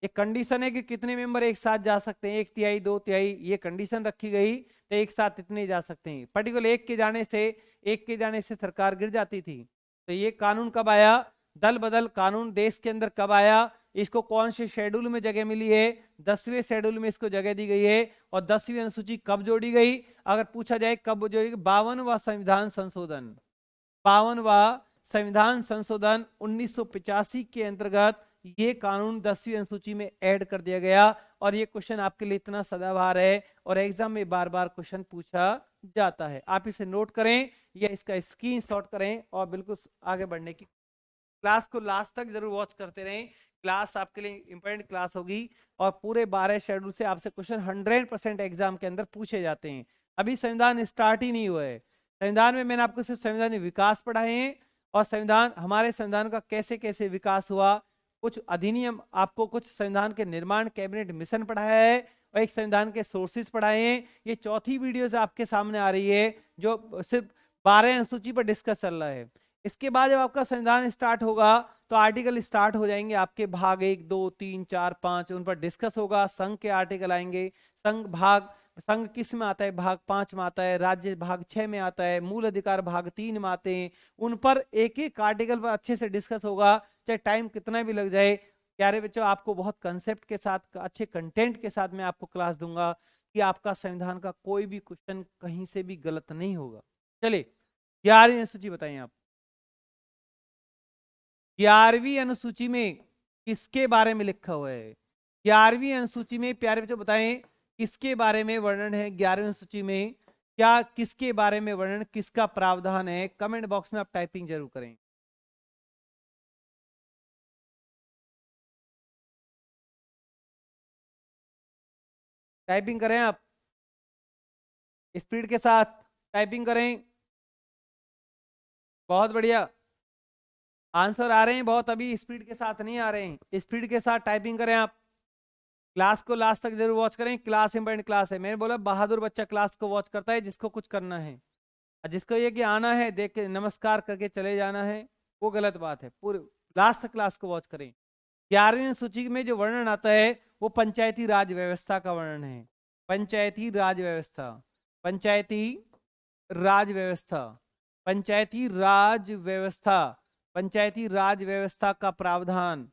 एक कंडीशन है कि कितने मेंबर एक साथ जा सकते हैं, 1/3 2/3, ये कंडीशन रखी गई तो एक साथ इतने जा सकते हैं। पर्टिकुलर एक के जाने से सरकार गिर जाती थी। तो ये कानून कब आया, दल बदल कानून देश के अंदर कब आया, इसको कौन से शेड्यूल में जगह मिली है, 10वें शेड्यूल में इसको जगह दी गई है। और 10वीं अनुसूची कब जोड़ी गई, अगर पूछा जाए कब जोड़ी गई, 52वां संविधान संशोधन, 52वां संविधान संशोधन 1985 के अंतर्गत ये कानून 10वीं अनुसूची में ऐड कर दिया गया। और ये क्वेश्चन आपके लिए इतना सदाबहार है और एग्जाम में बार बार क्वेश्चन पूछा जाता है। आप इसे नोट करें या इसका स्क्रीनशॉट करें और बिल्कुल आगे बढ़ने की क्लास को लास्ट तक जरूर वॉच करते रहें। क्लास आपके लिए इंपॉर्टेंट क्लास होगी और पूरे 12 शेड्यूल से आपसे क्वेश्चन 100% एग्जाम के अंदर पूछे जाते हैं। अभी संविधान स्टार्ट ही नहीं हुआ है। संविधान में मैंने आपको सिर्फ संविधान विकास पढ़ाए हैं और हमारे संविधान का कैसे कैसे विकास हुआ, कुछ अधिनियम आपको, कुछ संविधान के निर्माण कैबिनेट मिशन पढ़ाया है और एक संविधान के सोर्सेज पढ़ाए हैं। ये चौथी वीडियो से आपके सामने आ रही है जो सिर्फ 12 अनुसूची पर डिस्कस चल रहा है। इसके बाद जब आपका संविधान स्टार्ट होगा तो आर्टिकल स्टार्ट हो जाएंगे आपके, भाग 1 2 3 4 5 उन पर डिस्कस होगा। संघ के आर्टिकल आएंगे, संघ किस में आता है, भाग 5 में आता है, राज्य भाग 6 में आता है, मूल अधिकार भाग 3 में आते हैं। उन पर एक एक आर्टिकल पर अच्छे से डिस्कस होगा, चाहे टाइम कितना भी लग जाए। प्यारे बच्चों, आपको बहुत कंसेप्ट के साथ, अच्छे कंटेंट के साथ मैं आपको क्लास दूंगा कि आपका संविधान का कोई भी क्वेश्चन कहीं से भी गलत नहीं होगा। चलिए 11वीं अनुसूची बताइए आप। 11वीं अनुसूची में किसके बारे में लिखा हुआ है, 11वीं अनुसूची में प्यारे बच्चों बताएं किसके बारे में वर्णन है। 11वीं अनुसूची में क्या, किसके बारे में वर्णन, किसका प्रावधान है, कमेंट बॉक्स में आप टाइपिंग जरूर करें। टाइपिंग करें आप, स्पीड के साथ टाइपिंग करें। बहुत बढ़िया, आंसर आ रहे हैं बहुत, अभी स्पीड के साथ नहीं आ रहे हैं, स्पीड के साथ टाइपिंग करें आप। क्लास को लास्ट तक जरूर वॉच करें, क्लास इंपॉर्टेंट क्लास है। मैंने बोला बहादुर बच्चा क्लास को वॉच करता है जिसको कुछ करना है, जिसको ये कि आना है देख के नमस्कार करके चले जाना है, वो गलत बात है। पूरे लास्ट तक क्लास को वॉच करें। 11वीं सूची में जो वर्णन आता है वो पंचायती राज व्यवस्था का वर्णन है। पंचायती राज व्यवस्था, पंचायती राज व्यवस्था, पंचायती राज व्यवस्था, पंचायती राज व्यवस्था का प्रावधान,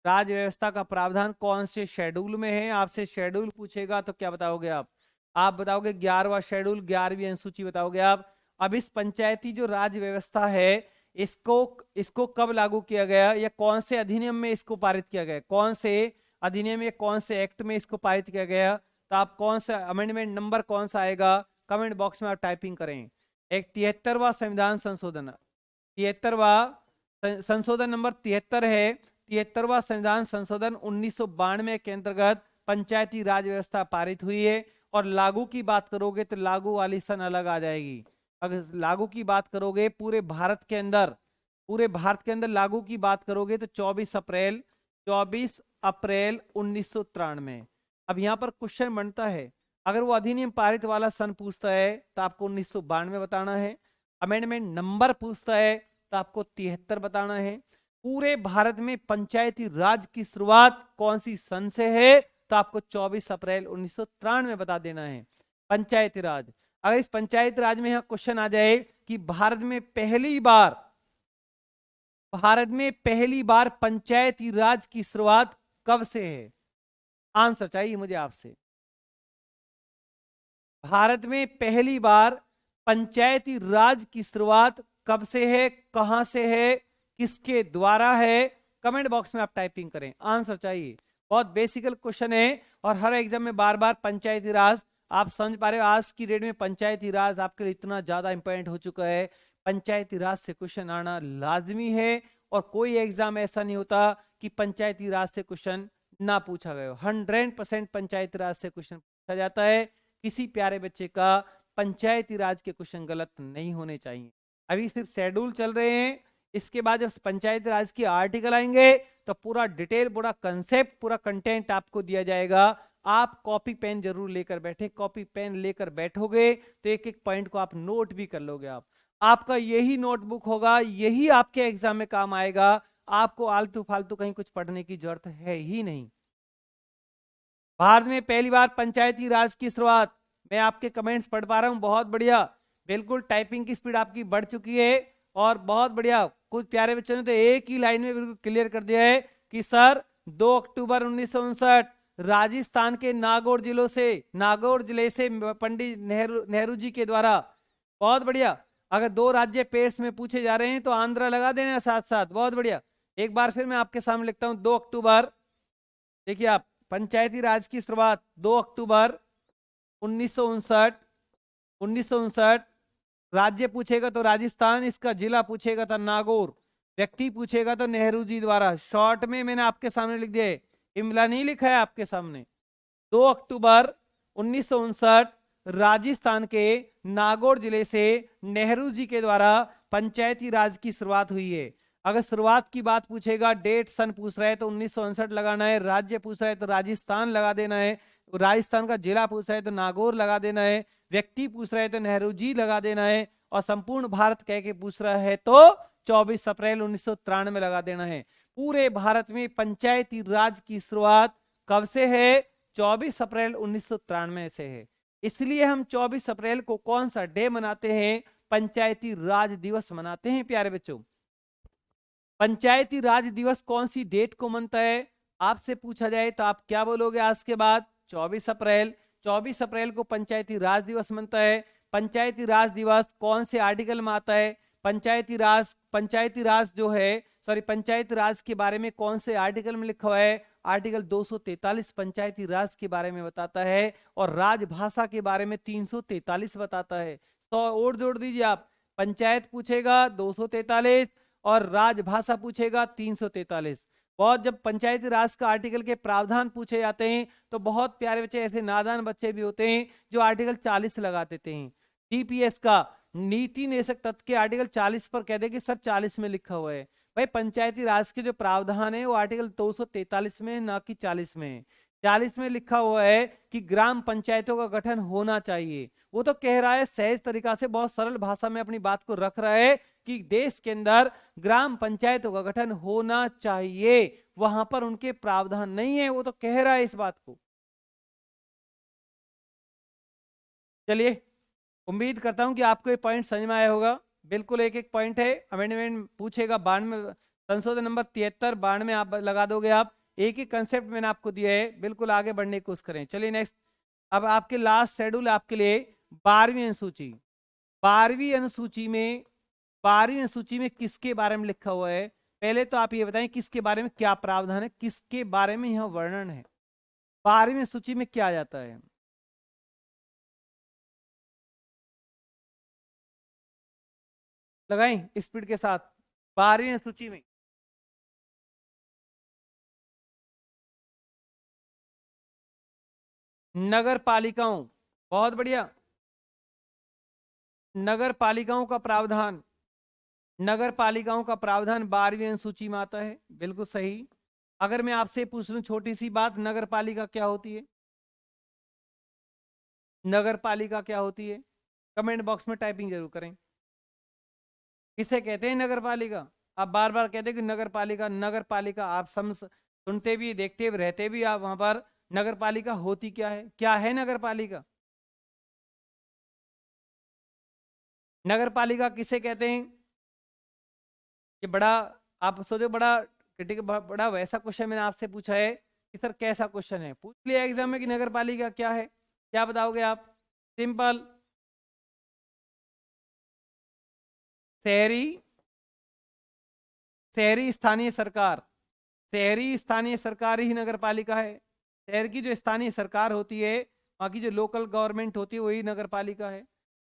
राज व्यवस्था का प्रावधान कौन से शेड्यूल में है। आपसे शेड्यूल पूछेगा तो क्या बताओगे आप बताओगे 11वां शेड्यूल, 11वीं अनुसूची बताओगे आप। अब इस पंचायती जो राज व्यवस्था है इसको कब लागू किया गया या कौन से अधिनियम में इसको पारित किया गया, कौन से अधिनियम या कौन से एक्ट में इसको पारित किया गया, तो आप कौन सा अमेंडमेंट नंबर कौन सा आएगा, कमेंट बॉक्स में आप टाइपिंग करें। एक 73वां संविधान संशोधन, 73वां संशोधन नंबर 73 है। 73वां संविधान संशोधन 1992 के अंतर्गत पंचायती राज व्यवस्था पारित हुई है। और लागू की बात करोगे तो लागू वाली सन अलग आ जाएगी। अगर लागू की बात करोगे पूरे भारत के अंदर लागू की बात करोगे तो 24 अप्रैल 1993। अब यहाँ पर क्वेश्चन बनता है, अगर वो अधिनियम पारित वाला सन पूछता है तो आपको 1992 बताना है, अमेंडमेंट नंबर पूछता है तो आपको 73 बताना है। पूरे भारत में पंचायती राज की शुरुआत कौन सी सन से है तो आपको 24 अप्रैल 1993 बता देना है। पंचायती राज, अगर इस पंचायती राज में यहां क्वेश्चन आ जाए कि भारत में पहली बार भारत में पहली बार पंचायती राज की शुरुआत कब से है? आंसर चाहिए मुझे आपसे। भारत में पहली बार पंचायती राज की शुरुआत कब से है, कहां से है, किसके द्वारा है? कमेंट बॉक्स में आप टाइपिंग करें, आंसर चाहिए। बहुत बेसिकल क्वेश्चन है और हर एग्जाम में बार बार पंचायती राज, आप समझ पा रहे हो आज की डेट में पंचायती राज आपके लिए इतना ज्यादा इंपॉर्टेंट हो चुका है। पंचायती राज से क्वेश्चन आना लाजमी है और कोई एग्जाम ऐसा नहीं होता कि पंचायती राज से क्वेश्चन ना पूछा गया हो। 100% पंचायती राज से क्वेश्चन पूछा जाता है। किसी प्यारे बच्चे का पंचायती राज के क्वेश्चन गलत नहीं होने चाहिए। अभी सिर्फ शेड्यूल चल रहे हैं, इसके बाद जब पंचायती राज की आर्टिकल आएंगे तो पूरा डिटेल, पूरा कंसेप्ट, पूरा कंटेंट आपको दिया जाएगा। आप कॉपी पेन जरूर लेकर बैठे, कॉपी पेन लेकर बैठोगे तो एक एक पॉइंट को आप नोट भी कर लोगे। आपका यही नोटबुक होगा, यही आपके एग्जाम में काम आएगा। आपको आलतू फालतू कहीं कुछ पढ़ने की जरूरत है ही नहीं। भारत में पहली बार पंचायती राज की शुरुआत, मैं आपके कमेंट्स पढ़ पा रहा हूं, बहुत बढ़िया। बिल्कुल टाइपिंग की स्पीड आपकी बढ़ चुकी है और बहुत बढ़िया। कुछ प्यारे बच्चों ने तो एक ही लाइन में बिल्कुल क्लियर कर दिया है कि सर 2 अक्टूबर 1959 राजस्थान के नागौर जिले से पंडित नेहरू जी के द्वारा। बहुत बढ़िया। अगर दो राज्य पेयर्स में पूछे जा रहे हैं तो आंध्र लगा देना साथ साथ, बहुत बढ़िया। एक बार फिर मैं आपके सामने लिखता हूं 2 अक्टूबर, देखिए आप, पंचायती राज की शुरुआत 2 अक्टूबर 1959। 1959 राज्य पूछेगा तो राजस्थान, इसका जिला पूछेगा तो नागौर, व्यक्ति पूछेगा तो नेहरू जी द्वारा। शॉर्ट में मैंने आपके सामने लिख दिया है, इमला नहीं लिखा है आपके सामने। 2 अक्टूबर 1959 राजस्थान के नागौर जिले से नेहरू जी के द्वारा पंचायती राज की शुरुआत हुई है। अगर शुरुआत की बात पूछेगा, डेट सन पूछ रहा है तो 1959 लगाना है, राज्य पूछ रहा है तो राजस्थान लगा देना है, राजस्थान का जिला पूछ रहा है तो नागौर लगा देना है, व्यक्ति पूछ रहा है तो नेहरू जी लगा देना है, और संपूर्ण भारत कह के पूछ रहा है तो 24 अप्रैल 1993 में लगा देना है। पूरे भारत में पंचायती राज की शुरुआत कब से है? 24 अप्रैल 1993 से है। इसलिए हम 24 अप्रैल को कौन सा डे मनाते हैं? पंचायती राज दिवस मनाते हैं प्यारे बच्चों। पंचायती राज दिवस कौन सी डेट को मनता है? आपसे पूछा जाए तो आप क्या बोलोगे आज के बाद? 24 अप्रैल। 24 अप्रैल को पंचायती राज दिवस मनता है। पंचायती राज दिवस कौन से आर्टिकल में आता है? पंचायती राज जो है, सॉरी, पंचायती राज के बारे में कौन से आर्टिकल में लिखा हुआ है? आर्टिकल 243 पंचायती राज के बारे में बताता है और राजभाषा के बारे में 343 बताता है। 100 और जोड़ दीजिए आप। पंचायत पूछेगा 243 और राजभाषा पूछेगा 343। बहुत जब पंचायती राज का आर्टिकल के प्रावधान पूछे जाते हैं तो बहुत प्यारे बच्चे, ऐसे नादान बच्चे भी होते हैं जो आर्टिकल 40 लगा देते हैं। डीपीएस का नीति निदेशक तत्व के आर्टिकल 40 पर कह दे कि सर 40 में लिखा हुआ है। भाई पंचायती राज के जो प्रावधान है वो आर्टिकल 243 में, ना कि 40 में। 40 में लिखा हुआ है कि ग्राम पंचायतों का गठन होना चाहिए। वो तो कह रहा है सहज तरीका से, बहुत सरल भाषा में अपनी बात को रख रहा है कि देश के अंदर ग्राम पंचायतों का गठन होना चाहिए। वहां पर उनके प्रावधान नहीं है, वो तो कह रहा है इस बात को। चलिए, उम्मीद करता हूं कि आपको ये पॉइंट समझ में आया होगा। बिल्कुल एक एक पॉइंट है, अमेंडमेंट पूछेगा 92, संशोधन नंबर 73, 92 आप लगा दोगे। आप एक ही कंसेप्ट मैंने आपको दिया है, बिल्कुल आगे बढ़ने की कोशिश करें। चलिए नेक्स्ट, अब आपके लास्ट शेड्यूल आपके लिए 12वीं अनुसूची। 12वीं अनुसूची में 12वीं अनुसूची में किसके बारे में लिखा हुआ है? पहले तो आप ये बताएं किसके बारे में क्या प्रावधान है, किसके बारे में यहां वर्णन है। 12वीं सूची में क्या आ जाता है? लगाएं स्पीड के साथ। 12वीं सूची में नगर पालिकाओं, बहुत बढ़िया। नगर पालिकाओं का प्रावधान, नगर पालिकाओं का प्रावधान 12वीं अनुसूची में आता है, बिल्कुल सही। अगर मैं आपसे पूछ लूं छोटी सी बात, नगर पालिका क्या होती है? नगर पालिका क्या होती है? कमेंट बॉक्स में टाइपिंग जरूर करें। किसे कहते हैं नगर पालिका? आप बार बार कहते हैं कि नगर पालिका, नगर पालिका, आप सुनते भी, देखते भी, रहते भी आप वहां पर। नगर पालिका होती क्या है? क्या है नगर पालिका? नगर पालिका किसे कहते हैं? ये बड़ा आप सोचो बड़ा क्रिटिकल, बड़ा वैसा क्वेश्चन मैंने आपसे पूछा है कि सर कैसा क्वेश्चन है, पूछ लिया एग्जाम में कि नगर पालिका क्या है, क्या बताओगे आप? सिंपल, शहरी शहरी स्थानीय सरकार, शहरी स्थानीय सरकार ही नगर पालिका है। शहर की जो स्थानीय सरकार होती है, वहां की जो लोकल गवर्नमेंट होती है, वही नगर पालिका है।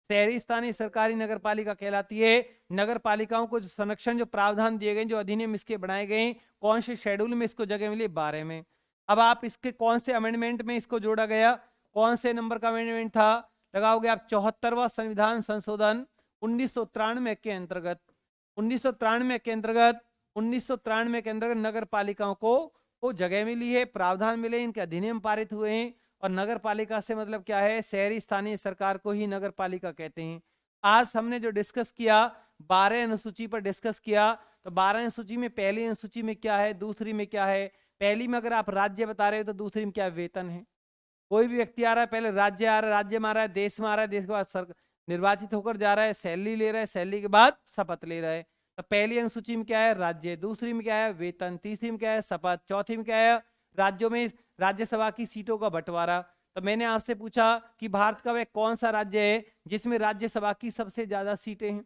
शहरी स्थानीय सरकारी नगर पालिका कहलाती है। नगर पालिकाओं को जो संरक्षण, जो प्रावधान दिए गए, जो अधिनियम इसके बनाए गए, कौन से शेड्यूल में इसको जगह मिली? 12 में। अब आप इसके कौन से अमेंडमेंट में इसको जोड़ा गया, कौन से नंबर का अमेंडमेंट था? लगाओगे आप 74वां संविधान संशोधन 1993 के अंतर्गत। 1993 के अंतर्गत 1993 के अंतर्गत नगर पालिकाओं को जगह मिली है, प्रावधान मिले, इनके अधिनियम पारित हुए हैं। और नगर पालिका से मतलब क्या है? शहरी स्थानीय सरकार को ही नगर पालिका कहते हैं। आज हमने जो डिस्कस किया, 12 अनुसूची पर डिस्कस किया, तो 12 अनुसूची में पहली अनुसूची में क्या है, दूसरी में क्या है? पहली में अगर आप राज्य बता रहे हो तो दूसरी में क्या है? वेतन है। कोई भी व्यक्ति आ रहा है, पहले राज्य आ रहा है, राज्य में आ रहा है, देश में आ रहा है, देश के बाद निर्वाचित होकर जा रहा है, सैलरी ले रहा है, सैलरी के बाद शपथ ले रहा है। तो पहली अनुसूची में क्या है? राज्य। दूसरी में क्या है? वेतन। तीसरी में क्या है? शपथ। चौथी में क्या है? राज्यों में राज्यसभा की सीटों का बंटवारा। तो मैंने आपसे पूछा कि भारत का वह कौन सा राज्य है जिसमें राज्यसभा की सबसे ज्यादा सीटें हैं?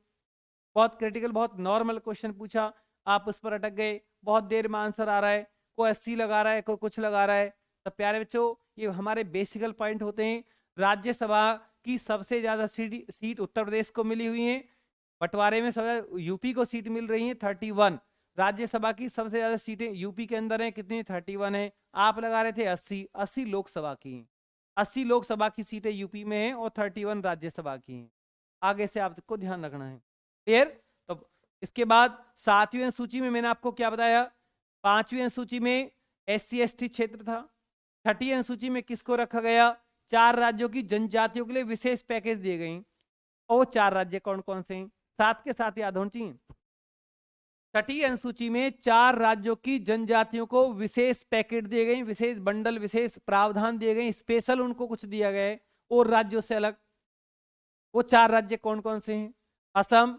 बहुत क्रिटिकल, बहुत नॉर्मल क्वेश्चन पूछा, आप उस पर अटक गए। बहुत देर में आंसर आ रहा है, कोई 80 लगा रहा है, कोई कुछ लगा रहा है। तो प्यारे बच्चों, ये हमारे बेसिकल पॉइंट होते हैं। राज्यसभा की सबसे ज्यादा सीट उत्तर प्रदेश को मिली हुई है, बंटवारे में सब यूपी को सीट मिल रही है 31। राज्यसभा की सबसे ज्यादा सीटें यूपी के अंदर है, कितनी? 31 है। आप लगा रहे थे 80, 80 लोकसभा की हैं। 80 लोकसभा की सीटें यूपी में है और 31 राज्यसभा की हैं। आगे से आपको ध्यान रखना है। क्लियर? तो इसके बाद 7वीं सूची में मैंने आपको क्या बताया? 5वीं सूची में SC/ST क्षेत्र था। 6ठी सूची में किसको रखा गया? 4 राज्यों की जनजातियों के लिए विशेष पैकेज दिए गए। और 4 राज्य कौन कौन से हैं? साथ के साथ याद होनी चाहिए। 6ठी अनुसूची में 4 राज्यों की जनजातियों को विशेष पैकेट दिए गए, विशेष बंडल, विशेष प्रावधान दिए गए, स्पेशल उनको कुछ दिया गया है और राज्यों से अलग। वो 4 राज्य कौन कौन से हैं? असम,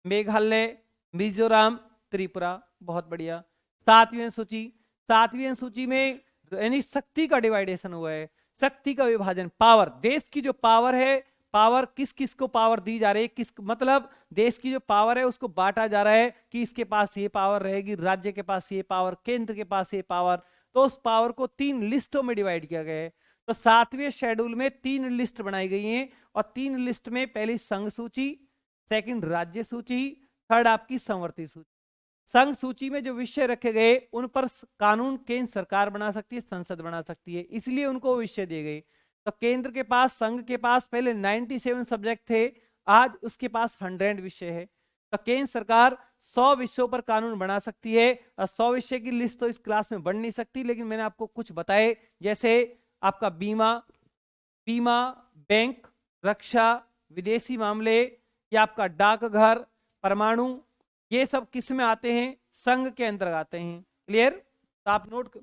मेघालय, मिजोरम, त्रिपुरा। बहुत बढ़िया। 7वीं सूची, 7वीं सूची में यानी शक्ति का डिवाइडेशन हुआ है, शक्ति का विभाजन, पावर। देश की जो पावर है, पावर किस किस को पावर दी जा रही है, किस मतलब देश की जो पावर है उसको बांटा जा रहा है कि इसके पास ये पावर रहेगी, राज्य के पास ये पावर, केंद्र के पास ये पावर। तो उस पावर को 3 लिस्टों में डिवाइड किया गया है। तो 7वें शेड्यूल में 3 लिस्ट बनाई गई हैं और 3 लिस्ट में पहली संघ सूची, सेकंड राज्य सूची, थर्ड आपकी संवर्ती सूची। संघ सूची में जो विषय रखे गए उन पर कानून केंद्र सरकार बना सकती है, संसद बना सकती है, इसलिए उनको विषय दिए गए। तो केंद्र के पास, संघ के पास पहले 97 सब्जेक्ट थे, आज उसके पास 100 विषय है। तो केंद्र सरकार 100 विषयों पर कानून बना सकती है। और 100 विषय की लिस्ट तो इस क्लास में बन नहीं सकती, लेकिन मैंने आपको कुछ बताए, जैसे आपका बीमा, बैंक, रक्षा, विदेशी मामले, या आपका डाकघर, परमाणु, ये सब किस में आते हैं? संघ के अंतर्गत आते हैं। क्लियर? तो आप नोट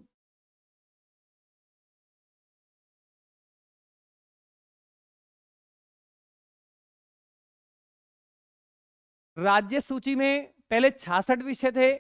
राज्य सूची में पहले 66 विषय थे।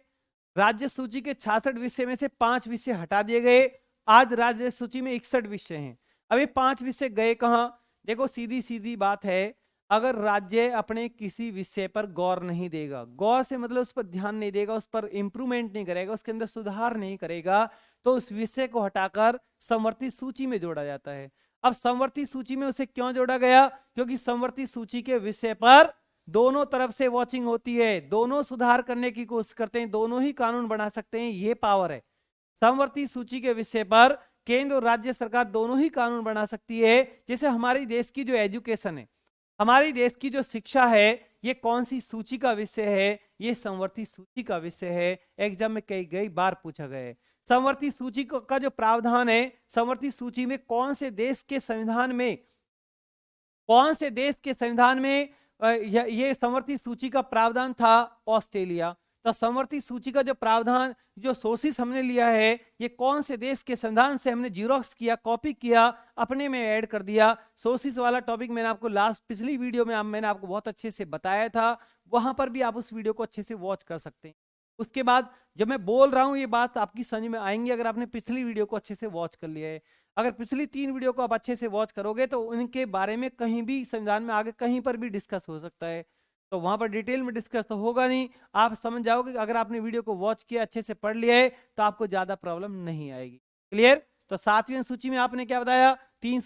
राज्य सूची के 66 विषय में से 5 विषय हटा दिए गए। आज राज्य सूची में 61 विषय हैं। अभी 5 विषय गए कहां? देखो, सीधी सीधी बात है, अगर राज्य अपने किसी विषय पर गौर नहीं देगा, गौर से मतलब उस पर ध्यान नहीं देगा, उस पर इंप्रूवमेंट नहीं करेगा, उसके अंदर सुधार नहीं करेगा, तो उस विषय को हटाकर समवर्ती सूची में जोड़ा जाता है। अब समवर्ती सूची में उसे क्यों जोड़ा गया? क्योंकि समवर्ती सूची के विषय पर दोनों तरफ से वॉचिंग होती है, दोनों सुधार करने की कोशिश करते हैं, दोनों ही कानून बना सकते हैं, ये पावर है। समवर्ती सूची के विषय पर केंद्र और राज्य सरकार दोनों ही कानून बना सकती है। जैसे हमारी देश की जो एजुकेशन है, हमारी देश की जो शिक्षा है, ये कौन सी सूची का विषय है? ये समवर्ती सूची का विषय है। एग्जाम में कई बार पूछा गया है। समवर्ती सूची का जो प्रावधान है, समवर्ती सूची में कौन से देश के संविधान में, कौन से देश के संविधान में ये समवर्ती सूची का प्रावधान था? ऑस्ट्रेलिया। तो समवर्ती सूची का जो प्रावधान, जो सोर्सेस हमने लिया है, ये कौन से देश के संविधान से हमने जीरोक्स किया, कॉपी किया, अपने में ऐड कर दिया। सोर्सेस वाला टॉपिक मैंने आपको पिछली वीडियो में मैंने आपको बहुत अच्छे से बताया था, वहां पर भी आप उस वीडियो को अच्छे से वॉच कर सकते हैं। उसके बाद जब मैं बोल रहा हूं ये बात आपकी समझ में आएंगी अगर आपने पिछली वीडियो को अच्छे से वॉच कर लिया है। अगर पिछली 3 वीडियो को आप अच्छे से वॉच करोगे तो उनके बारे में कहीं भी संविधान में आगे कहीं पर भी डिस्कस हो सकता है, तो वहां पर डिटेल में डिस्कस तो होगा नहीं, आप समझ जाओगे कि अगर आपने वीडियो को वॉच किया, अच्छे से पढ़ लिया है, तो आपको ज्यादा प्रॉब्लम नहीं आएगी। क्लियर? तो 7वीं सूची में आपने क्या बताया, 3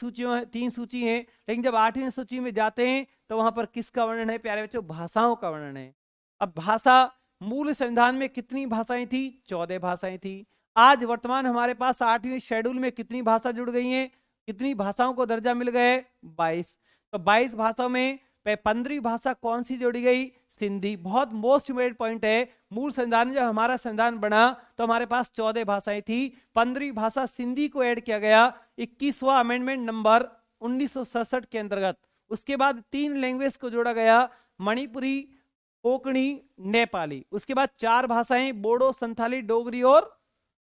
सूची है, लेकिन जब 8वीं सूची में जाते हैं तो वहां पर किसका वर्णन है प्यारे बच्चों? भाषाओं का वर्णन है। अब भाषा, मूल संविधान में कितनी भाषाएं थी? 14 भाषाएं थी। आज वर्तमान हमारे पास 8वीं शेड्यूल में कितनी भाषा जुड़ गई हैं? कितनी भाषाओं को दर्जा मिल गए? 22। तो 22 भाषाओं में 15वीं भाषा कौन सी जोड़ी गई? सिंधी। बहुत मोस्ट इम्पोर्टेंट पॉइंट है, मूल संविधान में जब हमारा संविधान बना तो हमारे पास 14 भाषाएं थी, 15वीं भाषा सिंधी को ऐड किया गया 21वां अमेंडमेंट नंबर 1967 के अंतर्गत। उसके बाद 3 लैंग्वेज को जोड़ा गया, मणिपुरी, कोंकणी, नेपाली। उसके बाद 4 भाषाएं, बोडो, संथाली, डोगरी और,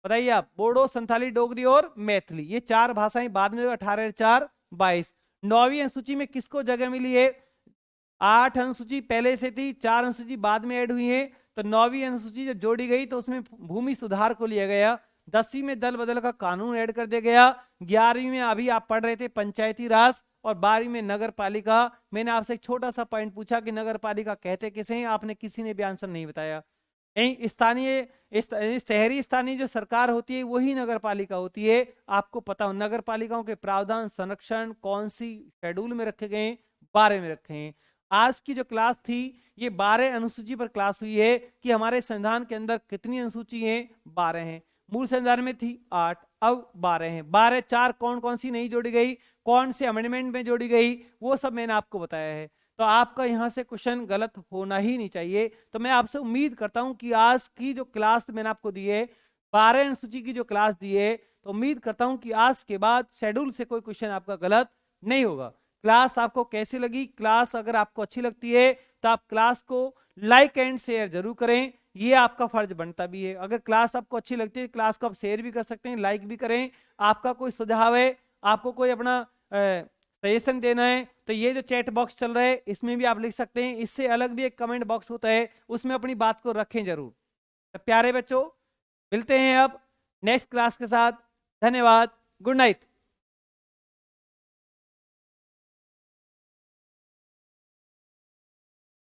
बताइए आप, बोडो, संथाली, डोगरी और मैथिली। ये 4 भाषाएं बाद में 18 4 22। 9वीं अनुसूची में किसको जगह मिली है? 8 अनुसूची पहले से थी, 4 अनुसूची बाद में ऐड हुई है, तो 9वीं अनुसूची जब जोड़ी गई तो उसमें भूमि सुधार को लिया गया। 10वीं में दल बदल का कानून ऐड कर दिया गया। 11वीं में अभी आप पढ़ रहे थे पंचायती राज, और 12वीं में नगर पालिका। मैंने आपसे एक छोटा सा पॉइंट पूछा कि नगर पालिका कहते किसे हैं, आपने किसी ने भी आंसर नहीं बताया। शहरी स्थानीय जो सरकार होती है वही नगर पालिका होती है। आपको पता हो नगर पालिकाओं के प्रावधान, संरक्षण कौन सी शेड्यूल में रखे गए हैं? 12 में रखे हैं। आज की जो क्लास थी ये 12 अनुसूची पर क्लास हुई है कि हमारे संविधान के अंदर कितनी अनुसूची है? 12 हैं। मूल संविधान में थी 8, अब 12 हैं। 12 4 कौन कौन सी नहीं जोड़ी गई, कौन से अमेंडमेंट में जोड़ी गई, वो सब मैंने आपको बताया है। तो आपका यहां से क्वेश्चन गलत होना ही नहीं चाहिए। तो मैं आपसे उम्मीद करता हूं कि आज की जो क्लास मैंने आपको दी है, 12 अनुसूची की जो क्लास दी है, तो उम्मीद करता हूं कि आज के बाद शेड्यूल से कोई क्वेश्चन आपका गलत नहीं होगा। क्लास आपको कैसी लगी? क्लास अगर आपको अच्छी लगती है तो आप क्लास को लाइक एंड शेयर जरूर करें, ये आपका फर्ज बनता भी है। अगर क्लास आपको अच्छी लगती है क्लास को आप शेयर भी कर सकते हैं, लाइक भी करें। आपका कोई सुझाव है, आपको कोई अपना सजेशन देना है, तो ये जो चैट बॉक्स चल रहा है इसमें भी आप लिख सकते हैं। इससे अलग भी एक कमेंट बॉक्स होता है, उसमें अपनी बात को रखें जरूर। तो प्यारे बच्चों, मिलते हैं अब नेक्स्ट क्लास के साथ। धन्यवाद, गुड नाइट।